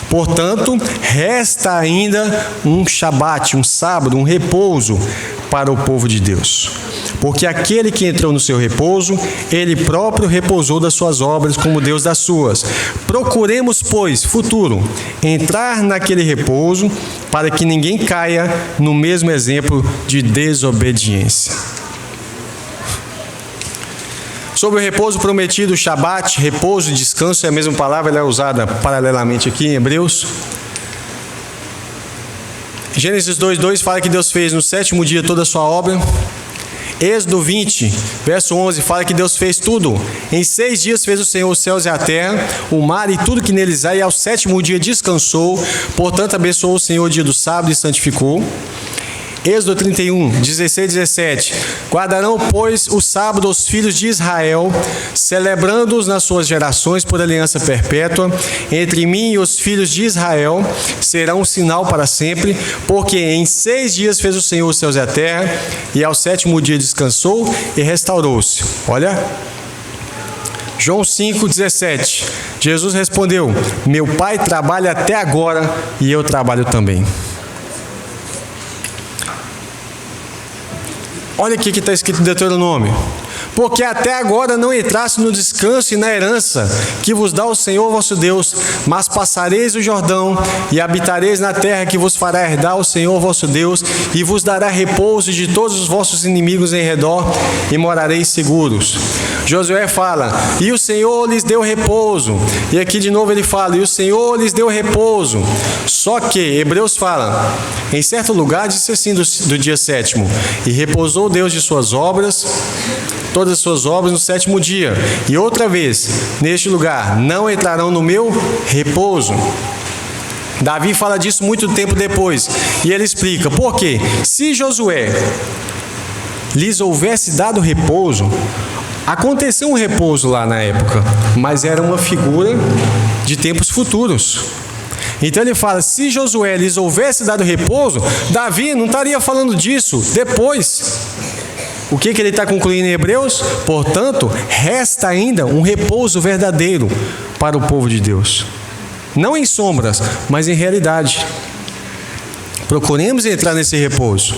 Portanto, resta ainda um shabat, um sábado, um repouso para o povo de Deus. Porque aquele que entrou no seu repouso, ele próprio repousou das suas obras, como Deus das suas. Procuremos, pois, futuro, entrar naquele repouso, para que ninguém caia no mesmo exemplo de desobediência. Sobre o repouso prometido, shabat, repouso e descanso, é a mesma palavra, ela é usada paralelamente aqui em Hebreus. Gênesis 2:2 fala que Deus fez no 7º dia toda a sua obra. Êxodo 20, verso 11, fala que Deus fez tudo. Em 6 dias fez o Senhor os céus e a terra, o mar e tudo que neles há, e ao 7º dia descansou. Portanto, abençoou o Senhor o dia do sábado e santificou. Êxodo 31, 16 e 17. Guardarão, pois, o sábado os filhos de Israel, celebrando-os nas suas gerações por aliança perpétua. Entre mim e os filhos de Israel será um sinal para sempre, porque em 6 dias fez o Senhor os céus e a terra, e ao 7º dia descansou e restaurou-se. Olha, João 5,17. Jesus respondeu: meu Pai trabalha até agora e eu trabalho também. Olha aqui que está escrito em Deuteronômio: porque até agora não entraste no descanso e na herança que vos dá o Senhor vosso Deus, mas passareis o Jordão e habitareis na terra que vos fará herdar o Senhor vosso Deus, e vos dará repouso de todos os vossos inimigos em redor, e morareis seguros. Josué fala: e o Senhor lhes deu repouso. E aqui de novo ele fala: e o Senhor lhes deu repouso. Só que Hebreus fala: em certo lugar disse assim do dia 7º: e repousou Deus de suas obras, todas as suas obras no 7º dia. E outra vez, neste lugar, não entrarão no meu repouso. Davi fala disso muito tempo depois. E ele explica: por quê? Se Josué lhes houvesse dado repouso, aconteceu um repouso lá na época, mas era uma figura de tempos futuros. Então ele fala: se Josué lhes houvesse dado repouso, Davi não estaria falando disso depois. O que ele está concluindo em Hebreus? Portanto, resta ainda um repouso verdadeiro para o povo de Deus. Não em sombras, mas em realidade. Procuremos entrar nesse repouso.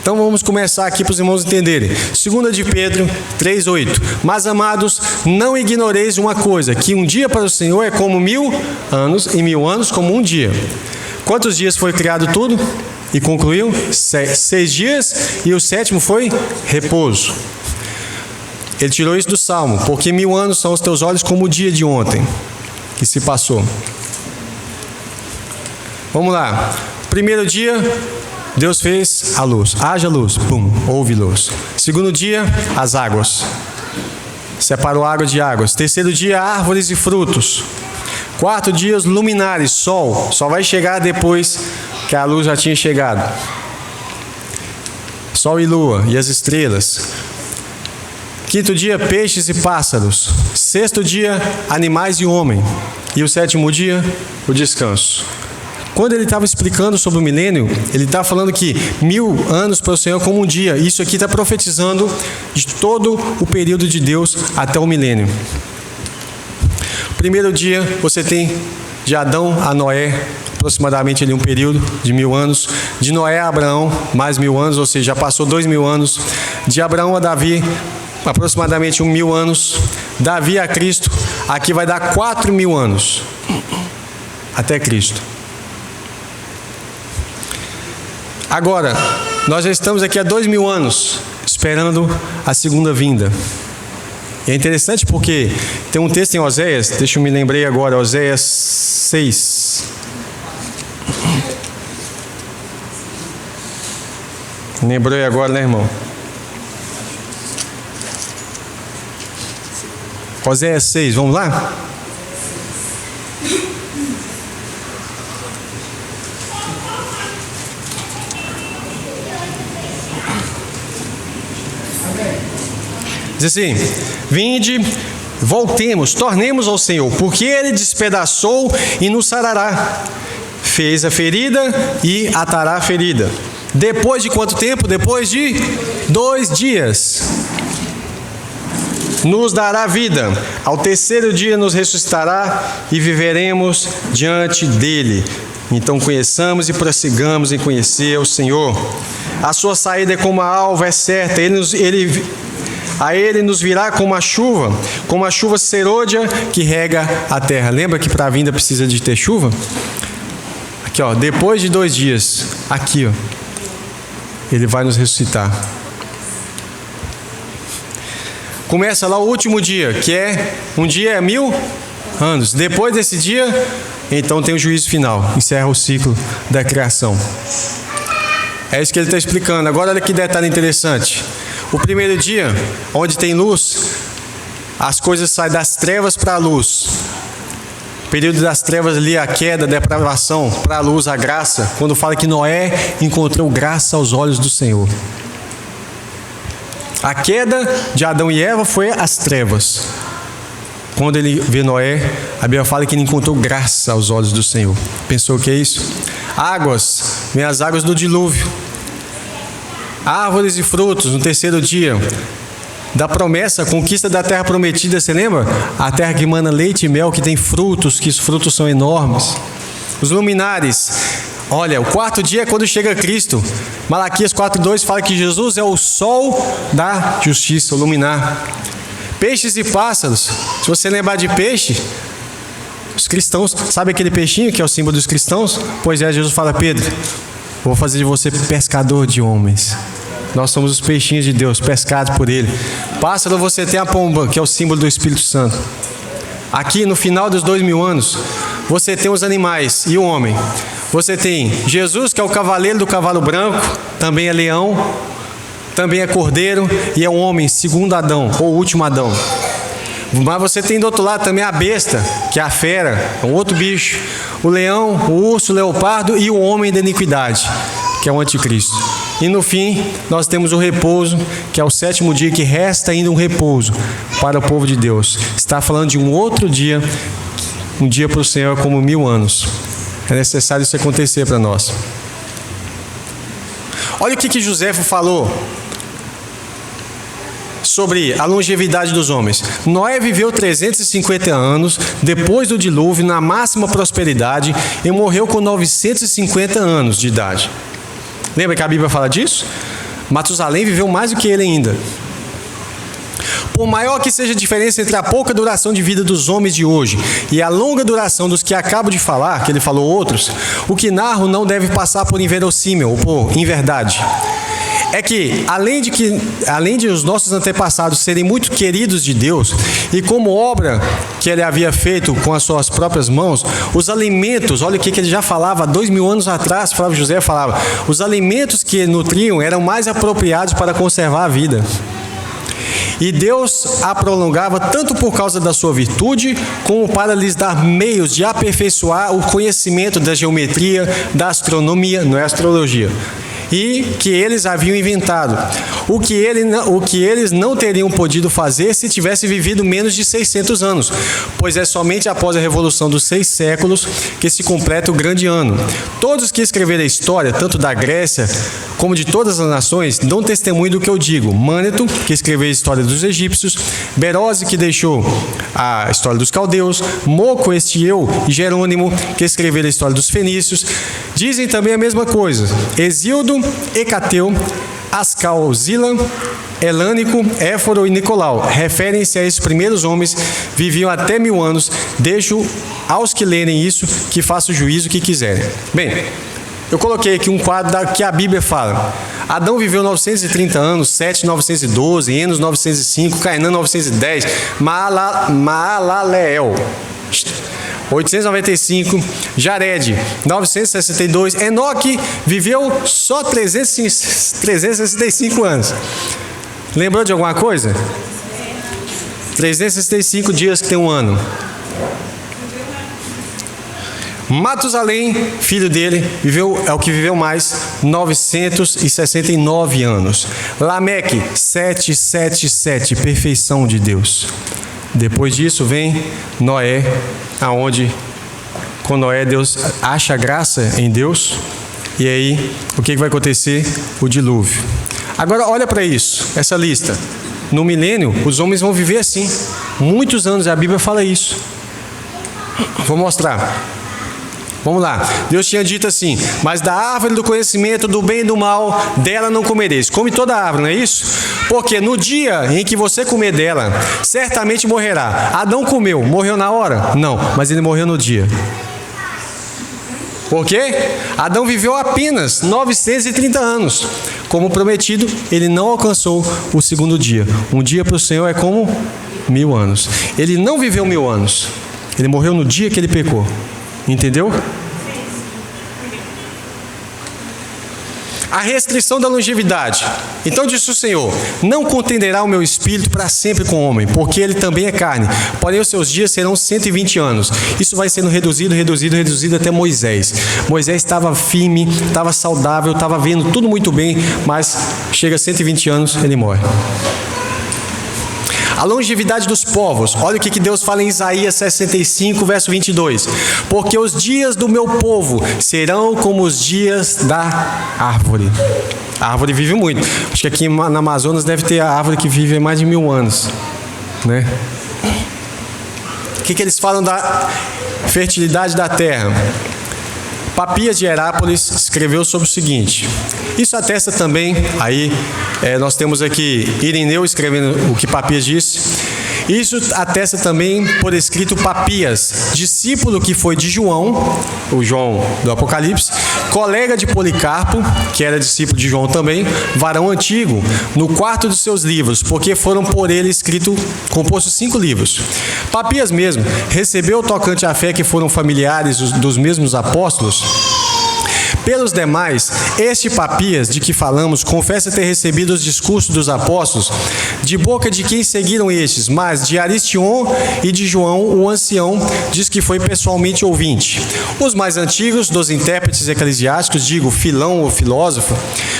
Então vamos começar aqui para os irmãos entenderem. 2 de Pedro 3,8. Mas, amados, não ignoreis uma coisa, que um dia para o Senhor é como 1000 anos, e 1000 anos como um dia. Quantos dias foi criado tudo? E concluiu? 6 dias, e o 7º foi repouso. Ele tirou isso do Salmo: porque 1000 anos são os teus olhos como o dia de ontem, que se passou. Vamos lá. Primeiro dia, Deus fez a luz. Haja luz. Pum, houve luz. Segundo dia, as águas. Separou água de águas. Terceiro dia, árvores e frutos. Quarto dia, os luminares, sol. Só vai chegar depois que a luz já tinha chegado. Sol e lua e as estrelas. Quinto dia, peixes e pássaros. Sexto dia, animais e homem. E o 7º dia, o descanso. Quando ele estava explicando sobre o milênio, ele está falando que 1000 anos para o Senhor como um dia. Isso aqui está profetizando de todo o período de Deus até o milênio. Primeiro dia, você tem de Adão a Noé, aproximadamente ali um período de 1000 anos. De Noé a Abraão, mais 1000 anos, ou seja, já passou 2000 anos. De Abraão a Davi, aproximadamente 1000 anos. Davi a Cristo, aqui vai dar 4000 anos, até Cristo. Agora, nós já estamos aqui há 2000 anos, esperando a segunda vinda. E é interessante porque tem um texto em Oséias, deixa eu me lembrei agora, Oséias 6. Lembrei agora, né, irmão? Oséias 6, vamos lá? Diz assim: vinde, voltemos, tornemos ao Senhor, porque Ele despedaçou e nos sarará. Fez a ferida e atará a ferida. Depois de quanto tempo? Depois de 2 dias. Nos dará vida. Ao 3º dia nos ressuscitará e viveremos diante dEle. Então conheçamos e prossigamos em conhecer o Senhor. A sua saída é como a alva, é certa. A Ele nos virá como a chuva serôdia que rega a terra. Lembra que para a vinda precisa de ter chuva? Aqui, ó, depois de 2 dias, aqui, ó, Ele vai nos ressuscitar. Começa lá o último dia, que é um dia é 1000 anos. Depois desse dia, então tem o juízo final, encerra o ciclo da criação. É isso que ele está explicando. Agora olha que detalhe interessante. O primeiro dia, onde tem luz, as coisas saem das trevas para a luz. período das trevas ali, a queda, a depravação, para a luz, a graça, quando fala que Noé encontrou graça aos olhos do Senhor. A queda de Adão e Eva foi as trevas. Quando ele vê Noé, a Bíblia fala que ele encontrou graça aos olhos do Senhor. Pensou o que é isso? Águas, vem as águas do dilúvio. Árvores e frutos no terceiro dia da promessa, conquista da terra prometida, você lembra? A terra que emana leite e mel, que tem frutos, que os frutos são enormes. Os luminares. Olha, o quarto dia é quando chega Cristo. Malaquias 4:2 fala que Jesus é o sol da justiça, o luminar. Peixes e pássaros. Se você lembrar de peixe, os cristãos, sabe aquele peixinho que é o símbolo dos cristãos? Pois é, Jesus fala: Pedro, vou fazer de você pescador de homens. Nós somos os peixinhos de Deus, pescados por Ele. Pássaro, você tem a pomba, que é o símbolo do Espírito Santo. Aqui no final dos 2000 anos, você tem os animais e o homem. Você tem Jesus, que é o cavaleiro do cavalo branco, também é leão, também é cordeiro e é um homem, segundo Adão, ou último Adão. Mas você tem do outro lado também a besta, que é a fera, é um outro bicho. O leão, o urso, o leopardo e o homem da iniquidade, que é o anticristo. E no fim, nós temos o repouso, que é o sétimo dia, que resta ainda um repouso para o povo de Deus. Está falando de um outro dia, um dia para o Senhor como 1000 anos. É necessário isso acontecer para nós. Olha o que Joséfo falou sobre a longevidade dos homens. Noé viveu 350 anos depois do dilúvio, na máxima prosperidade, e morreu com 950 anos de idade. Lembra que a Bíblia fala disso? Matusalém viveu mais do que ele ainda. Por maior que seja a diferença entre a pouca duração de vida dos homens de hoje e a longa duração dos que acabo de falar, que ele falou outros, o que narro não deve passar por inverossímil ou por inverdade. É que, além de os nossos antepassados serem muito queridos de Deus, e como obra que ele havia feito com as suas próprias mãos, os alimentos, olha o que ele já falava há 2000 anos atrás, Flávio José falava, os alimentos que nutriam eram mais apropriados para conservar a vida. E Deus a prolongava tanto por causa da sua virtude, como para lhes dar meios de aperfeiçoar o conhecimento da geometria, da astronomia, não é astrologia, e que eles haviam inventado, o que eles não teriam podido fazer se tivessem vivido menos de 600 anos, pois é somente após a revolução dos 6 séculos que se completa o grande ano. Todos que escreveram a história, tanto da Grécia como de todas as nações, dão testemunho do que eu digo. Mâneto, que escreveu a história dos egípcios, Berose, que deixou a história dos caldeus, Moco, Estieu e Jerônimo, que escreveram a história dos fenícios, dizem também a mesma coisa. Hesíodo, Hecateu, Ascal, Zila, Elânico, Éforo e Nicolau referem-se a esses primeiros homens, viviam até 1000 anos. Deixo aos que lerem isso que façam o juízo que quiserem. Bem, eu coloquei aqui um quadro que a Bíblia fala. Adão viveu 930 anos, Sete 912, Enos 905, Cainã 910, Maalaleel 895, Jared 962, Enoque viveu só 365 anos. Lembrou de alguma coisa? 365 dias que tem um ano. Matusalém, filho dele, é o que viveu mais, 969 anos. Lameque, 777, perfeição de Deus. Depois disso vem Noé, aonde com Noé Deus acha graça em Deus, e aí o que vai acontecer? O dilúvio. Agora olha para isso, essa lista. No milênio, os homens vão viver assim, muitos anos, a Bíblia fala isso. Vou mostrar. Vamos lá. Deus tinha dito assim: mas da árvore do conhecimento do bem e do mal, dela não comereis. Come toda a árvore, não é isso? Porque no dia em que você comer dela, certamente morrerá. Adão comeu, morreu na hora? Não, mas ele morreu no dia. Por quê? Adão viveu apenas 930 anos. Como prometido, ele não alcançou o segundo dia. Um dia para o Senhor é como 1000 anos. Ele não viveu 1000 anos. Ele morreu no dia que ele pecou. Entendeu? A restrição da longevidade. Então disse o Senhor: não contenderá o meu espírito para sempre com o homem, porque ele também é carne, porém os seus dias serão 120 anos. Isso vai sendo reduzido até Moisés. Moisés estava firme, estava saudável, estava vendo tudo muito bem, mas chega a 120 anos, ele morre. A longevidade dos povos. Olha o que Deus fala em Isaías 65, verso 22. Porque os dias do meu povo serão como os dias da árvore. A árvore vive muito. Acho que aqui na Amazonas deve ter a árvore que vive mais de 1000 anos, né? O que eles falam da fertilidade da terra? Papias de Herápolis escreveu sobre o seguinte. Isso atesta também, nós temos aqui Irineu escrevendo o que Papias disse. Isso atesta também por escrito Papias, discípulo que foi de João, o João do Apocalipse, colega de Policarpo, que era discípulo de João também, varão antigo, no quarto dos seus livros, porque foram por ele compostos 5 livros. Papias mesmo recebeu tocante à fé que foram familiares dos mesmos apóstolos. Pelos demais, este Papias de que falamos confessa ter recebido os discursos dos apóstolos de boca de quem seguiram estes, mas de Aristion e de João, o ancião, diz que foi pessoalmente ouvinte. Os mais antigos dos intérpretes eclesiásticos, Filão, o filósofo,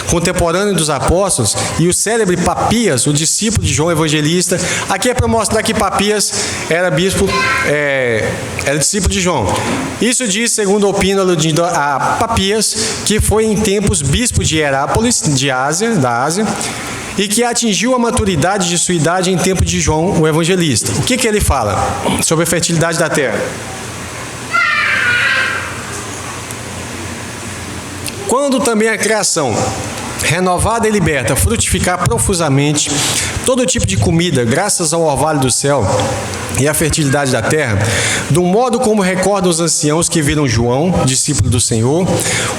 contemporâneo dos apóstolos, e o célebre Papias, o discípulo de João Evangelista. Aqui é para mostrar que Papias era bispo, era discípulo de João. Isso diz, segundo opina a Papias, que foi em tempos bispo de Herápolis, da Ásia, e que atingiu a maturidade de sua idade em tempo de João, o Evangelista. O que ele fala sobre a fertilidade da terra? Quando também a criação, renovada e liberta, frutificar profusamente todo tipo de comida, graças ao orvalho do céu e à fertilidade da terra, do modo como recordam os anciãos que viram João, discípulo do Senhor,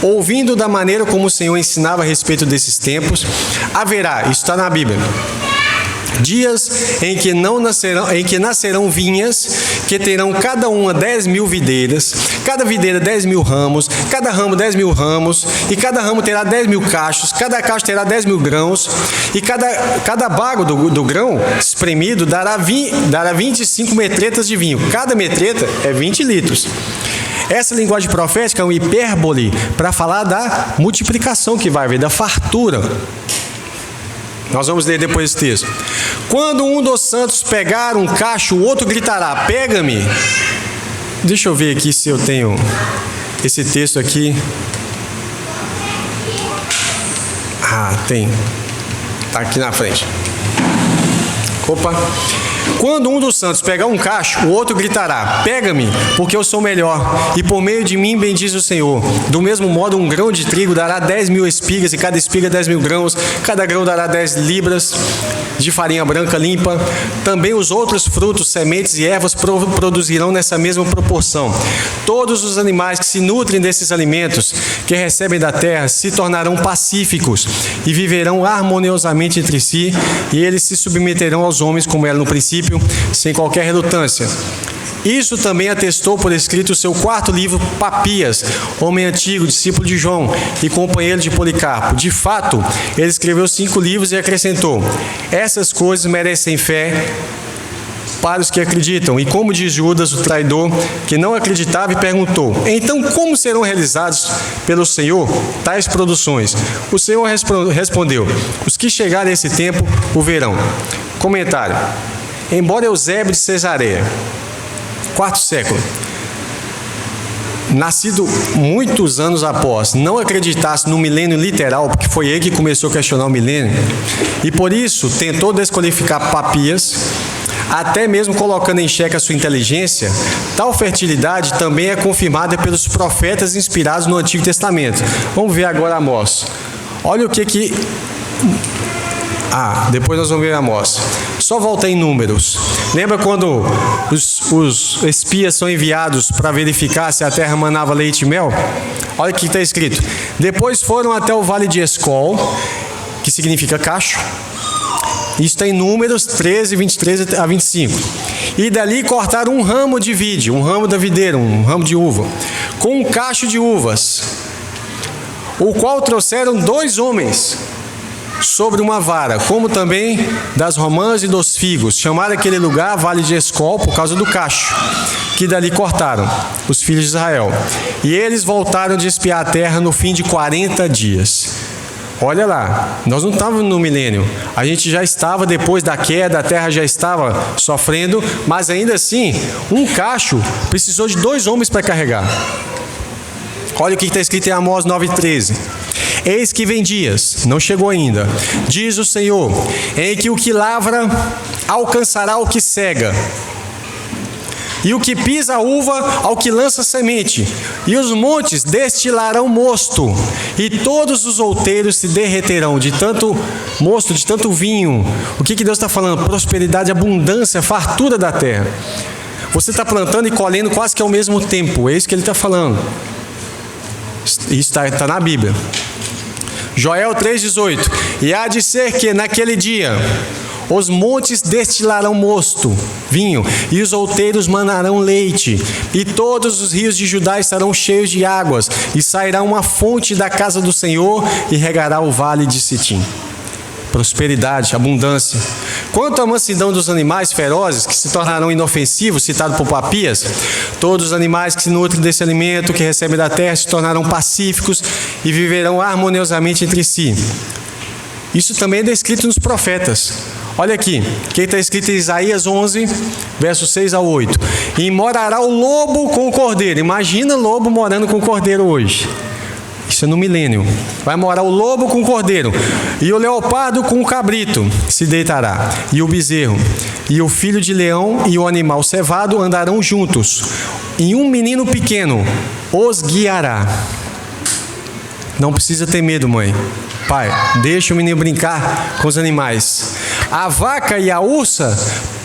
ouvindo da maneira como o Senhor ensinava a respeito desses tempos, haverá, isso está na Bíblia, dias em que nascerão vinhas, que terão cada uma 10.000 videiras, cada videira 10.000 ramos, cada ramo 10.000 ramos, e cada ramo terá 10.000 cachos, cada cacho terá 10.000 grãos, e cada bago do grão espremido dará 25 metretas de vinho. Cada metreta é 20 litros. Essa linguagem profética é uma hipérbole para falar da multiplicação que vai haver, da fartura. Nós vamos ler depois esse texto. Quando um dos santos pegar um cacho, o outro gritará: pega-me. Deixa eu ver aqui se eu tenho esse texto aqui. Tem. Está aqui na frente. Opa. Quando um dos santos pegar um cacho, o outro gritará: pega-me, porque eu sou melhor, e por meio de mim bendiz o Senhor. Do mesmo modo, um grão de trigo dará 10.000 espigas, e cada espiga 10.000 grãos, cada grão dará 10 libras de farinha branca limpa. Também os outros frutos, sementes e ervas produzirão nessa mesma proporção. Todos os animais que se nutrem desses alimentos que recebem da terra se tornarão pacíficos e viverão harmoniosamente entre si, e eles se submeterão aos homens como era no princípio, sem qualquer relutância. Isso também atestou por escrito o seu 4º livro, Papias, homem antigo, discípulo de João e companheiro de Policarpo. De fato, ele escreveu 5 livros e acrescentou: essas coisas merecem fé para os que acreditam. E como diz Judas, o traidor, que não acreditava e perguntou: então como serão realizados pelo Senhor tais produções? O Senhor respondeu: os que chegarem a esse tempo o verão. Comentário: embora Eusébio de Cesareia, 4º século, nascido muitos anos após, não acreditasse no milênio literal, porque foi ele que começou a questionar o milênio, e por isso tentou desqualificar Papias, até mesmo colocando em xeque a sua inteligência, tal fertilidade também é confirmada pelos profetas inspirados no Antigo Testamento. Vamos ver agora Amós. Olha o que... depois nós vamos ver Amós. Só volta em Números. Lembra quando os espias são enviados para verificar se a terra manava leite e mel? Olha o que está escrito. Depois foram até o vale de Escol, que significa cacho. Isso está em Números 13, 23 a 25. E dali cortaram um ramo de vide, um ramo da videira, um ramo de uva, com um cacho de uvas. o qual trouxeram 2 homens sobre uma vara, como também das romãs e dos figos. Chamaram aquele lugar Vale de Escol por causa do cacho, que dali cortaram os filhos de Israel. E eles voltaram de espiar a terra no fim de 40 dias. Olha lá, nós não estávamos no milênio, a gente já estava depois da queda, a terra já estava sofrendo, mas ainda assim, um cacho precisou de 2 homens para carregar. Olha o que está escrito em Amós 9,13. Eis que vem dias, não chegou ainda, diz o Senhor, em que o que lavra alcançará o que cega, e o que pisa a uva ao que lança semente, e os montes destilarão mosto, e todos os outeiros se derreterão de tanto mosto, de tanto vinho. O que Deus está falando? Prosperidade, abundância, fartura da terra. Você está plantando e colhendo quase que ao mesmo tempo, é isso que ele está falando. Isso está na Bíblia. Joel 3,18. E há de ser que naquele dia os montes destilarão mosto, vinho, e os outeiros manarão leite, e todos os rios de Judá estarão cheios de águas, e sairá uma fonte da casa do Senhor, e regará o vale de Sitim. Prosperidade, abundância. Quanto à mansidão dos animais ferozes, que se tornarão inofensivos, citado por Papias, todos os animais que se nutrem desse alimento que recebem da terra se tornarão pacíficos e viverão harmoniosamente entre si. Isso também é descrito nos profetas. Olha aqui, que está escrito em Isaías 11, versos 6 ao 8. E morará o lobo com o cordeiro. Imagina lobo morando com o cordeiro hoje. Isso é no milênio. Vai morar o lobo com o cordeiro, e o leopardo com o cabrito se deitará, e o bezerro, e o filho de leão e o animal cevado andarão juntos, e um menino pequeno os guiará. Não precisa ter medo, mãe. Pai, deixa o menino brincar com os animais. A vaca e a ursa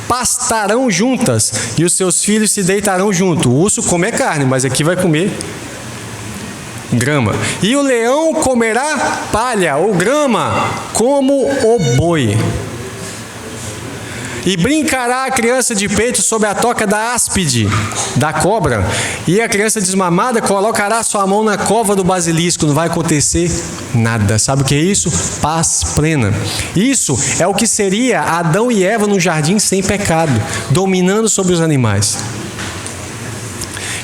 pastarão juntas, e os seus filhos se deitarão junto. O urso come carne, mas aqui vai comer grama. E o leão comerá palha ou grama, como o boi. E brincará a criança de peito sob a toca da áspide, da cobra, e a criança desmamada colocará sua mão na cova do basilisco. Não vai acontecer nada. Sabe o que é isso? Paz plena. Isso é o que seria Adão e Eva no jardim sem pecado, dominando sobre os animais.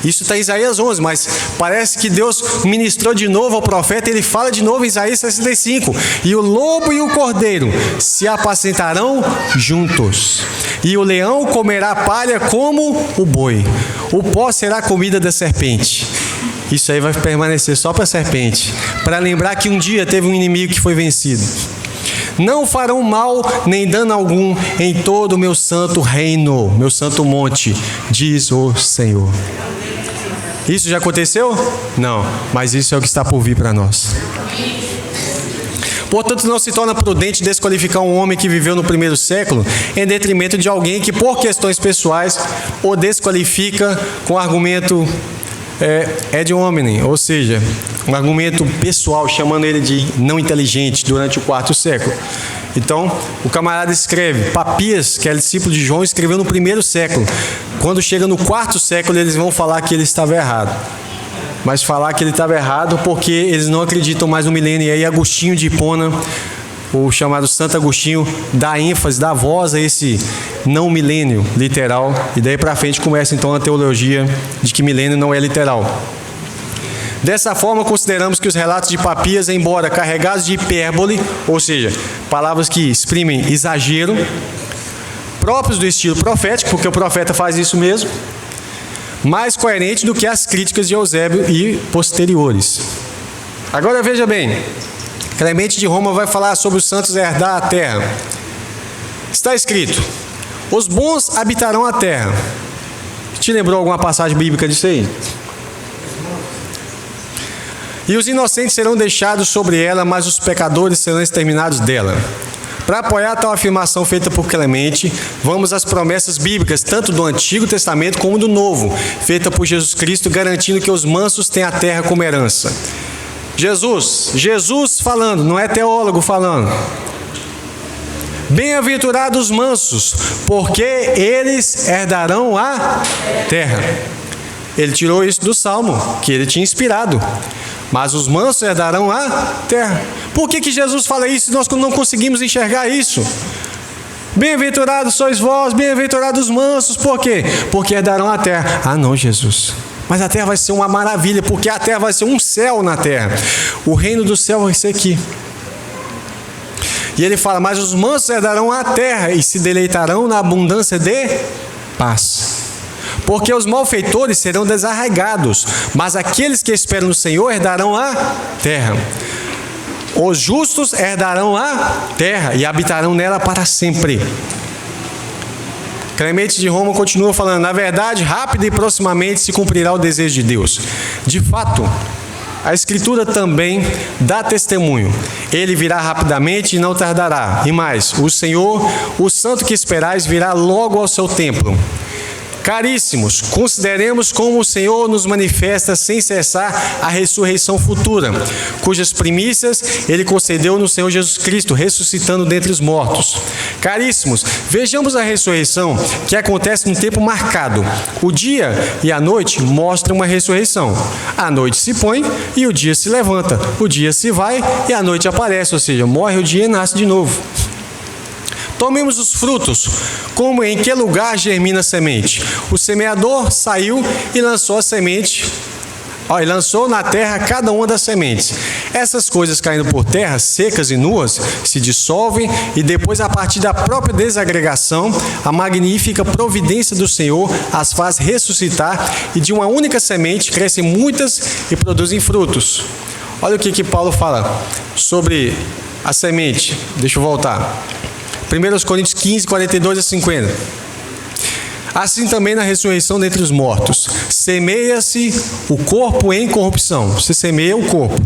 Isso está em Isaías 11, mas parece que Deus ministrou de novo ao profeta, ele fala de novo em Isaías 65. E o lobo e o cordeiro se apacentarão juntos, e o leão comerá palha como o boi. O pó será comida da serpente. Isso aí vai permanecer só para a serpente, para lembrar que um dia teve um inimigo que foi vencido. Não farão mal nem dano algum em todo o meu santo reino, meu santo monte, diz o Senhor. Isso já aconteceu? Não, mas isso é o que está por vir para nós. Portanto, não se torna prudente desqualificar um homem que viveu no primeiro século em detrimento de alguém que, por questões pessoais, o desqualifica com argumento ad hominem, ou seja, um argumento pessoal, chamando ele de não inteligente durante o 4º século. Então, o camarada escreve, Papias, que é discípulo de João, escreveu no 1º século. Quando chega no 4º século, eles vão falar que ele estava errado. Mas falar que ele estava errado porque eles não acreditam mais no milênio. E aí Agostinho de Hipona, o chamado Santo Agostinho, dá ênfase, dá voz a esse não milênio literal. E daí para frente começa então a teologia de que milênio não é literal. Dessa forma, consideramos que os relatos de Papias, embora carregados de hipérbole, ou seja, palavras que exprimem exagero, próprios do estilo profético, porque o profeta faz isso mesmo, mais coerente do que as críticas de Eusébio e posteriores. Agora veja bem, Clemente de Roma vai falar sobre os santos herdar a terra. Está escrito, os bons habitarão a terra. Te lembrou alguma passagem bíblica disso aí? E os inocentes serão deixados sobre ela, mas os pecadores serão exterminados dela. Para apoiar tal afirmação feita por Clemente, vamos às promessas bíblicas, tanto do Antigo Testamento como do Novo, feita por Jesus Cristo, garantindo que os mansos têm a terra como herança. Jesus falando, não é teólogo falando. Bem-aventurados os mansos, porque eles herdarão a terra. Ele tirou isso do Salmo, que ele tinha inspirado. mas os mansos herdarão a terra. Por que Jesus fala isso? Nós não conseguimos enxergar isso. Bem-aventurados sois vós, bem-aventurados os mansos. Por quê? Porque herdarão a terra. Ah, não, Jesus. Mas a terra vai ser uma maravilha, porque a terra vai ser um céu na terra. O reino do céu vai ser aqui. E ele fala, mas os mansos herdarão a terra e se deleitarão na abundância de paz. Porque os malfeitores serão desarraigados, mas aqueles que esperam no Senhor herdarão a terra. Os justos herdarão a terra e habitarão nela para sempre. Clemente de Roma continua falando, na verdade, rápido e proximamente se cumprirá o desejo de Deus. De fato, a Escritura também dá testemunho. Ele virá rapidamente e não tardará. E mais, o Senhor, o santo que esperais, virá logo ao seu templo. Caríssimos, consideremos como o Senhor nos manifesta sem cessar a ressurreição futura, cujas primícias Ele concedeu no Senhor Jesus Cristo, ressuscitando dentre os mortos. Caríssimos, vejamos a ressurreição que acontece num tempo marcado. O dia e a noite mostram uma ressurreição. A noite se põe e o dia se levanta. O dia se vai e a noite aparece, ou seja, morre o dia e nasce de novo. Tomemos os frutos, como em que lugar germina a semente. O semeador saiu e lançou a semente, e lançou na terra cada uma das sementes. Essas coisas caindo por terra, secas e nuas, se dissolvem e depois, a partir da própria desagregação, a magnífica providência do Senhor as faz ressuscitar e de uma única semente crescem muitas e produzem frutos. Olha o que Paulo fala sobre a semente. Deixa eu voltar. 1 Coríntios 15, 42 a 50. Assim também na ressurreição dentre os mortos, semeia-se o corpo em corrupção. Você semeia o corpo,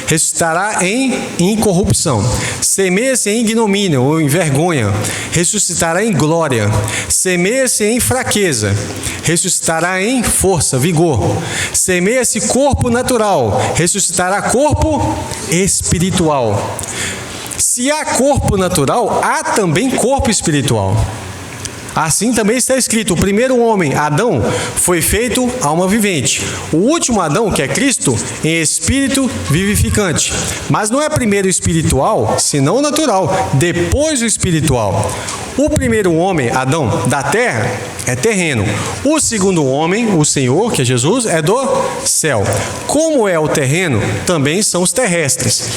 ressuscitará em incorrupção. Semeia-se em ignomínia ou em vergonha, ressuscitará em glória. Semeia-se em fraqueza, ressuscitará em força, vigor. Semeia-se corpo natural, ressuscitará corpo espiritual. Se há corpo natural, há também corpo espiritual. Assim também está escrito, o primeiro homem, Adão, foi feito alma vivente. O último Adão, que é Cristo, em espírito vivificante. Mas não é primeiro espiritual, senão natural, depois o espiritual. O primeiro homem, Adão, da terra, é terreno. O segundo homem, o Senhor, que é Jesus, é do céu. Como é o terreno, também são os terrestres.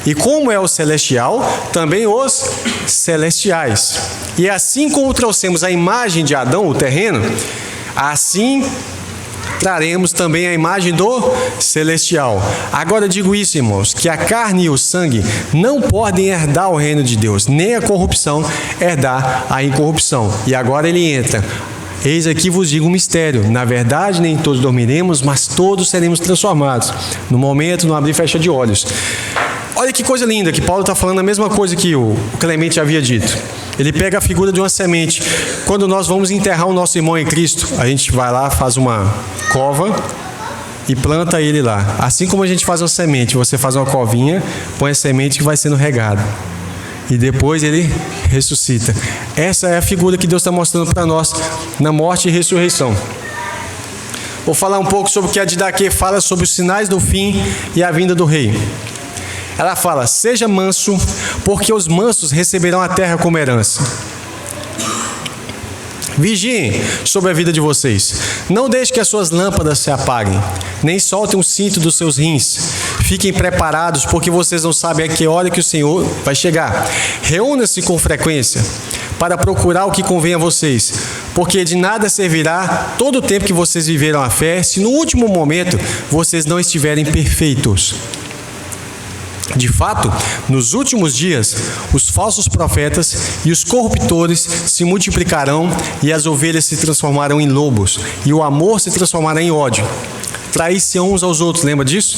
E como é o celestial, também os celestiais. E assim como trouxemos a imagem de Adão, o terreno, assim traremos também a imagem do celestial. Agora digo isso, irmãos, que a carne e o sangue não podem herdar o reino de Deus, nem a corrupção herdar a incorrupção. E agora ele entra. Eis aqui vos digo um mistério. Na verdade, nem todos dormiremos, mas todos seremos transformados. No momento, no abrir e fechar de olhos. Olha que coisa linda, que Paulo está falando a mesma coisa que o Clemente havia dito. Ele pega a figura de uma semente. Quando nós vamos enterrar o nosso irmão em Cristo, a gente vai lá, faz uma cova e planta ele lá. Assim como a gente faz uma semente, você faz uma covinha, põe a semente que vai sendo regada. E depois ele ressuscita. Essa é a figura que Deus está mostrando para nós na morte e ressurreição. Vou falar um pouco sobre o que a Didaquê fala sobre os sinais do fim e a vinda do rei. Ela fala, seja manso, porque os mansos receberão a terra como herança. Vigiem sobre a vida de vocês. Não deixe que as suas lâmpadas se apaguem, nem soltem o cinto dos seus rins. Fiquem preparados, porque vocês não sabem a que hora que o Senhor vai chegar. Reúna-se com frequência para procurar o que convém a vocês, porque de nada servirá todo o tempo que vocês viveram a fé, se no último momento vocês não estiverem perfeitos. De fato, nos últimos dias, os falsos profetas e os corruptores se multiplicarão e as ovelhas se transformarão em lobos e o amor se transformará em ódio. Trair-se uns aos outros, lembra disso?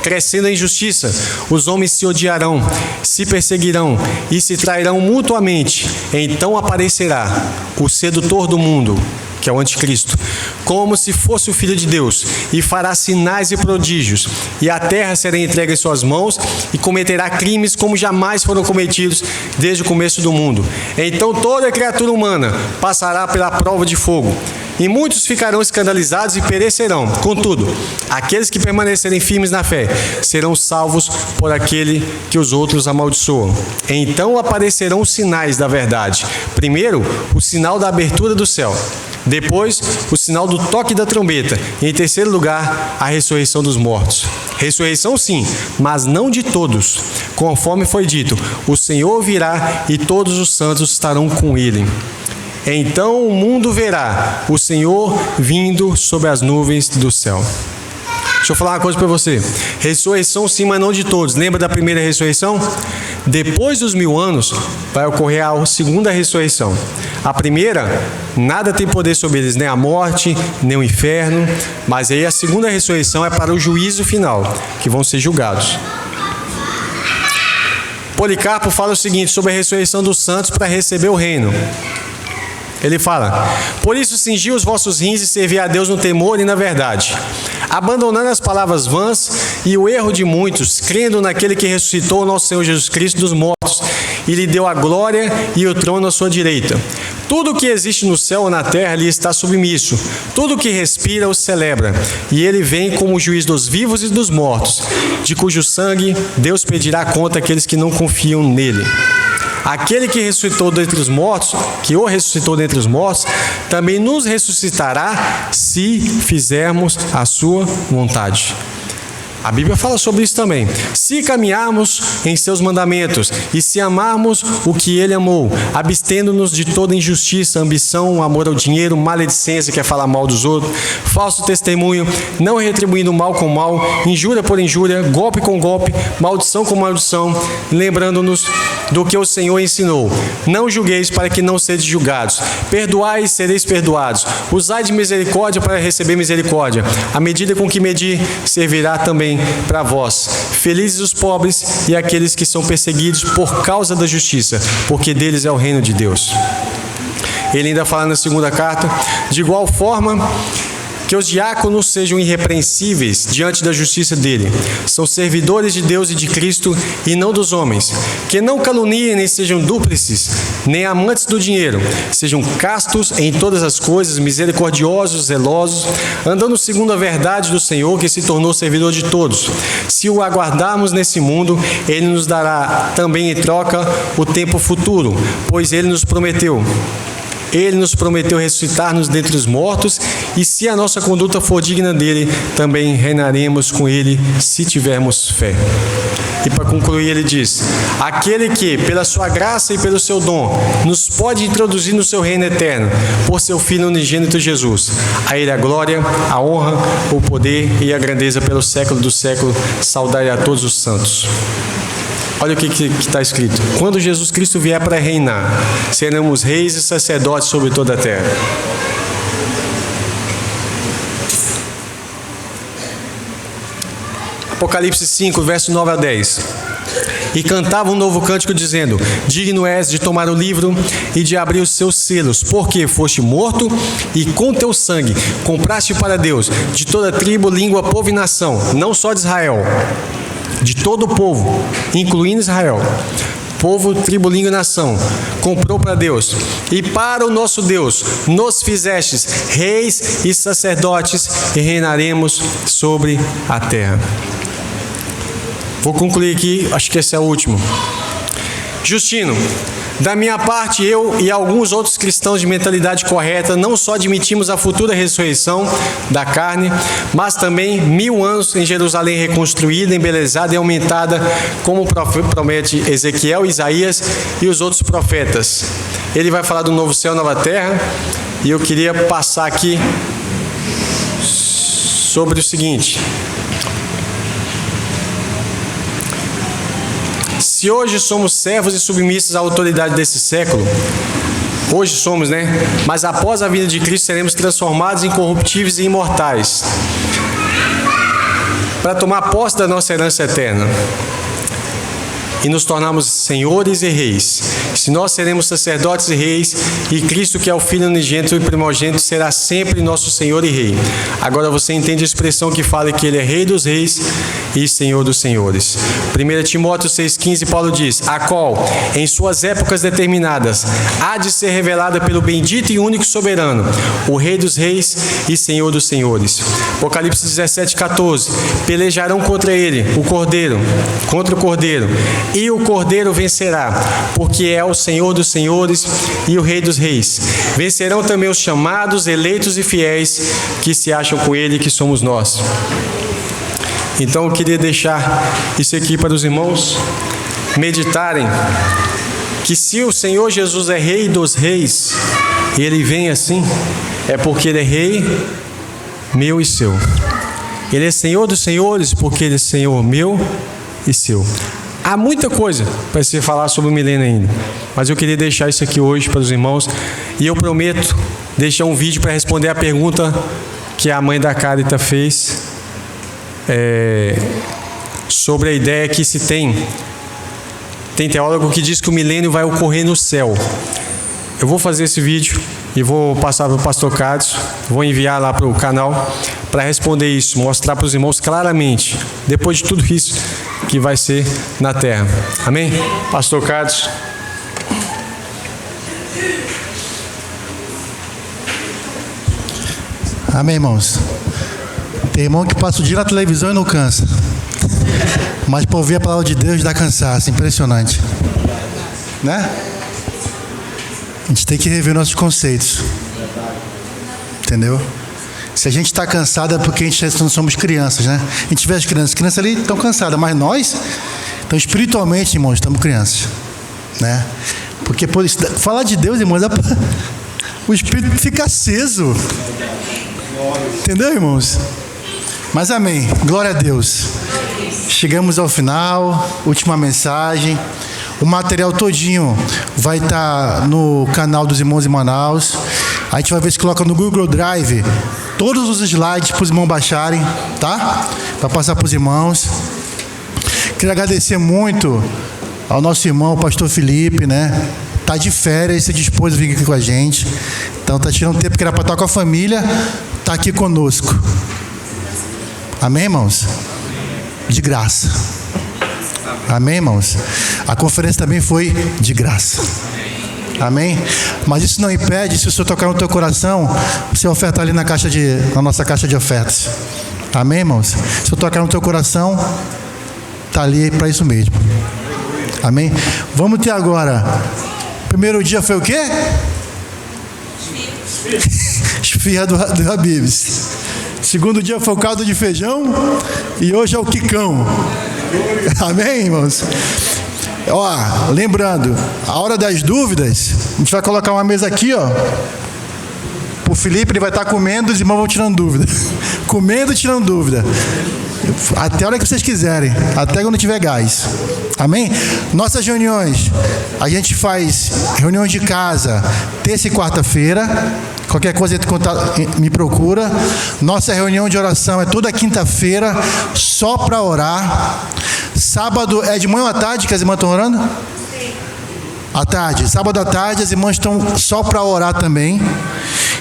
Crescendo a injustiça, os homens se odiarão, se perseguirão e se trairão mutuamente. Então aparecerá o sedutor do mundo, que é o anticristo, como se fosse o Filho de Deus, e fará sinais e prodígios, e a terra será entregue em suas mãos, e cometerá crimes como jamais foram cometidos desde o começo do mundo. Então toda criatura humana passará pela prova de fogo. E muitos ficarão escandalizados e perecerão. Contudo, aqueles que permanecerem firmes na fé serão salvos por aquele que os outros amaldiçoam. Então aparecerão os sinais da verdade. Primeiro, o sinal da abertura do céu. Depois, o sinal do toque da trombeta. E em terceiro lugar, a ressurreição dos mortos. Ressurreição sim, mas não de todos. Conforme foi dito, o Senhor virá e todos os santos estarão com ele. Então o mundo verá o Senhor vindo sobre as nuvens do céu. Deixa eu falar uma coisa para você. Ressurreição sim, mas não de todos. Lembra da primeira ressurreição? Depois dos 1000 anos, vai ocorrer a segunda ressurreição. A primeira, nada tem poder sobre eles, nem a morte, nem o inferno. Mas aí a segunda ressurreição é para o juízo final, que vão ser julgados. Policarpo fala o seguinte sobre a ressurreição dos santos para receber o reino. Ele fala: por isso cingi os vossos rins e servi a Deus no temor e na verdade, abandonando as palavras vãs e o erro de muitos, crendo naquele que ressuscitou o nosso Senhor Jesus Cristo dos mortos e lhe deu a glória e o trono à sua direita. Tudo o que existe no céu ou na terra lhe está submisso. Tudo o que respira o celebra. E ele vem como o juiz dos vivos e dos mortos, de cujo sangue Deus pedirá conta àqueles que não confiam nele. Aquele que ressuscitou dentre os mortos, que o ressuscitou dentre os mortos, também nos ressuscitará se fizermos a sua vontade. A Bíblia fala sobre isso também. Se caminharmos em seus mandamentos e se amarmos o que ele amou, abstendo-nos de toda injustiça, ambição, amor ao dinheiro, maledicência, que é falar mal dos outros, falso testemunho, não retribuindo mal com mal, injúria por injúria, golpe com golpe, maldição com maldição, lembrando-nos do que o Senhor ensinou. Não julgueis para que não sedes julgados. Perdoai e sereis perdoados. Usai de misericórdia para receber misericórdia. A medida com que medir servirá também para vós. Felizes os pobres e aqueles que são perseguidos por causa da justiça, porque deles é o reino de Deus. Ele ainda fala na segunda carta: de igual forma que os diáconos sejam irrepreensíveis diante da justiça dele. São servidores de Deus e de Cristo e não dos homens. Que não caluniem nem sejam dúplices, nem amantes do dinheiro. Sejam castos em todas as coisas, misericordiosos, zelosos, andando segundo a verdade do Senhor, que se tornou servidor de todos. Se o aguardarmos nesse mundo, ele nos dará também em troca o tempo futuro, pois ele nos prometeu ressuscitar-nos dentre os mortos, e se a nossa conduta for digna dele, também reinaremos com ele, se tivermos fé. E para concluir, ele diz: aquele que, pela sua graça e pelo seu dom, nos pode introduzir no seu reino eterno, por seu Filho unigênito Jesus. A ele a glória, a honra, o poder e a grandeza pelo século do século. Saudai a todos os santos. Olha o que está escrito: quando Jesus Cristo vier para reinar, seremos reis e sacerdotes sobre toda a terra. Apocalipse 5, verso 9 a 10. E cantava um novo cântico dizendo: digno és de tomar o livro e de abrir os seus selos, porque foste morto e com teu sangue compraste para Deus de toda tribo, língua, povo e nação, não só de Israel, de todo o povo, incluindo Israel, povo, tribo, língua e nação, comprou para Deus. E para o nosso Deus nos fizestes reis e sacerdotes, e reinaremos sobre a terra. Vou concluir aqui, acho que esse é o último. Justino: da minha parte, eu e alguns outros cristãos de mentalidade correta não só admitimos a futura ressurreição da carne, mas também 1000 anos em Jerusalém reconstruída, embelezada e aumentada, como promete Ezequiel, Isaías e os outros profetas. Ele vai falar do novo céu e nova terra, e eu queria passar aqui sobre o seguinte: se hoje somos servos e submissos à autoridade desse século, hoje somos, né? Mas após a vinda de Cristo seremos transformados em incorruptíveis e imortais, para tomar posse da nossa herança eterna e nos tornarmos senhores e reis. Se nós seremos sacerdotes e reis, e Cristo, que é o Filho unigênito e primogênito, será sempre nosso Senhor e Rei. Agora você entende a expressão que fala que Ele é Rei dos reis e Senhor dos senhores. 1 Timóteo 6,15, Paulo diz: a qual, em suas épocas determinadas, há de ser revelada pelo bendito e único soberano, o Rei dos reis e Senhor dos senhores. Apocalipse 17,14, pelejarão contra ele, contra o Cordeiro, e o Cordeiro vencerá, porque é o Senhor dos senhores e o Rei dos reis. Vencerão também os chamados, eleitos e fiéis, que se acham com ele, que somos nós. Então eu queria deixar isso aqui para os irmãos meditarem, que se o Senhor Jesus é Rei dos reis, e Ele vem assim, é porque Ele é Rei meu e seu. Ele é Senhor dos senhores, porque Ele é Senhor meu e seu. Há muita coisa para se falar sobre o milênio ainda, mas eu queria deixar isso aqui hoje para os irmãos, e eu prometo deixar um vídeo para responder a pergunta que a mãe da Carita fez, sobre a ideia que se tem teólogo que diz que o milênio vai ocorrer no céu. Eu vou fazer esse vídeo e vou passar para o pastor Cádio, vou enviar lá para o canal para responder isso, mostrar para os irmãos claramente, depois de tudo isso, que vai ser na terra. Amém? Pastor Cádio.
Amém, irmãos. Tem irmão que passa o dia na televisão e não cansa, mas para ouvir a palavra de Deus dá cansaço, impressionante, né? A gente tem que rever nossos conceitos, entendeu? Se a gente está cansado é porque a gente não somos crianças, né? A gente vê as crianças ali estão cansadas, mas nós, então espiritualmente, irmãos, estamos crianças, né? Porque falar de Deus, irmãos, o espírito fica aceso, entendeu, irmãos? Mas amém, glória a Deus. Chegamos ao final, última mensagem. O material todinho vai estar no canal dos irmãos em Manaus. A gente vai ver se coloca no Google Drive todos os slides para os irmãos baixarem, tá? Para passar para os irmãos. Queria agradecer muito ao nosso irmão, o pastor Felipe, né? Tá de férias, se dispôs a vir aqui com a gente. Então tá tirando tempo que era para estar com a família, tá aqui conosco. Amém, irmãos? De graça. Amém, irmãos? A conferência também foi de graça. Amém? Mas isso não impede, se o Senhor tocar no teu coração, você oferta ali na nossa caixa de ofertas. Amém, irmãos? Se eu tocar no teu coração, está ali para isso mesmo. Amém? Vamos ter agora. Primeiro dia foi o quê? Esfirra do Habib's. Segundo dia foi o caldo de feijão. E hoje é o quicão. Amém, irmãos? Ó, lembrando, a hora das dúvidas, a gente vai colocar uma mesa aqui, ó. O Felipe, ele vai estar comendo, os irmãos vão tirando dúvida. Comendo e tirando dúvida. Até a hora que vocês quiserem, até quando tiver gás. Amém? Nossas reuniões, a gente faz reuniões de casa terça e quarta-feira. Qualquer coisa me procura. Nossa reunião de oração é toda quinta-feira, só para orar. Sábado é de manhã ou à tarde que as irmãs estão orando? Sim. À tarde. Sábado à tarde as irmãs estão só para orar também.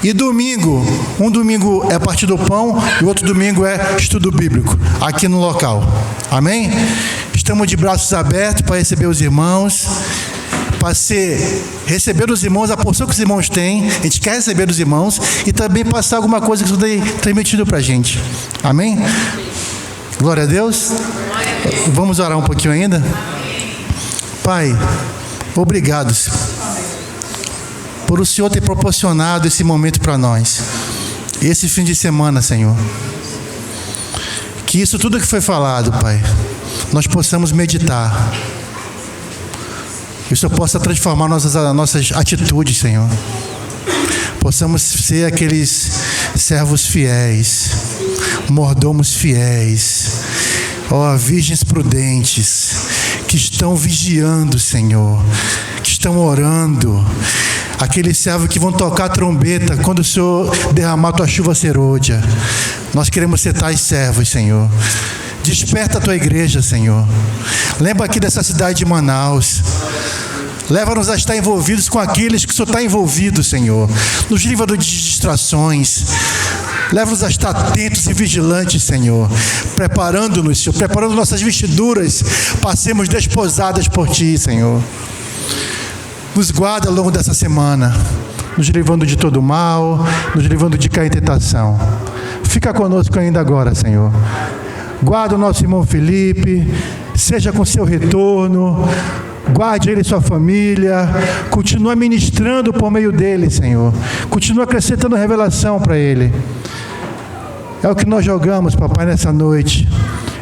E domingo, um domingo é partir do pão e o outro domingo é estudo bíblico, aqui no local. Amém? Estamos de braços abertos para receber os irmãos, para receber dos irmãos a porção que os irmãos têm. A gente quer receber dos irmãos e também passar alguma coisa que isso tem transmitido para a gente. Amém? Glória a Deus. Vamos orar um pouquinho ainda? Pai, obrigado por o Senhor ter proporcionado esse momento para nós, esse fim de semana, Senhor. Que isso tudo que foi falado, Pai, nós possamos meditar. Que o Senhor possa transformar nossas atitudes, Senhor. Possamos ser aqueles servos fiéis, mordomos fiéis, virgens prudentes, que estão vigiando, Senhor, que estão orando. Aqueles servos que vão tocar a trombeta quando o Senhor derramar a tua chuva serôdia. Nós queremos ser tais servos, Senhor. Desperta a tua igreja, Senhor. Lembra aqui dessa cidade de Manaus. Leva-nos a estar envolvidos com aqueles que o Senhor está envolvido, Senhor. Nos livra de distrações. Leva-nos a estar atentos e vigilantes, Senhor. Preparando-nos, Senhor. Preparando nossas vestiduras para sermos desposadas por Ti, Senhor. Nos guarda ao longo dessa semana. Nos livrando de todo mal. Nos livrando de cair em tentação. Fica conosco ainda agora, Senhor. Guarda o nosso irmão Felipe. Seja com seu retorno. Guarde ele e sua família. Continua ministrando por meio dele, Senhor. Continua acrescentando revelação para ele. É o que nós jogamos, papai, nessa noite.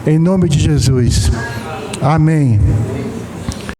Em nome de Jesus. Amém.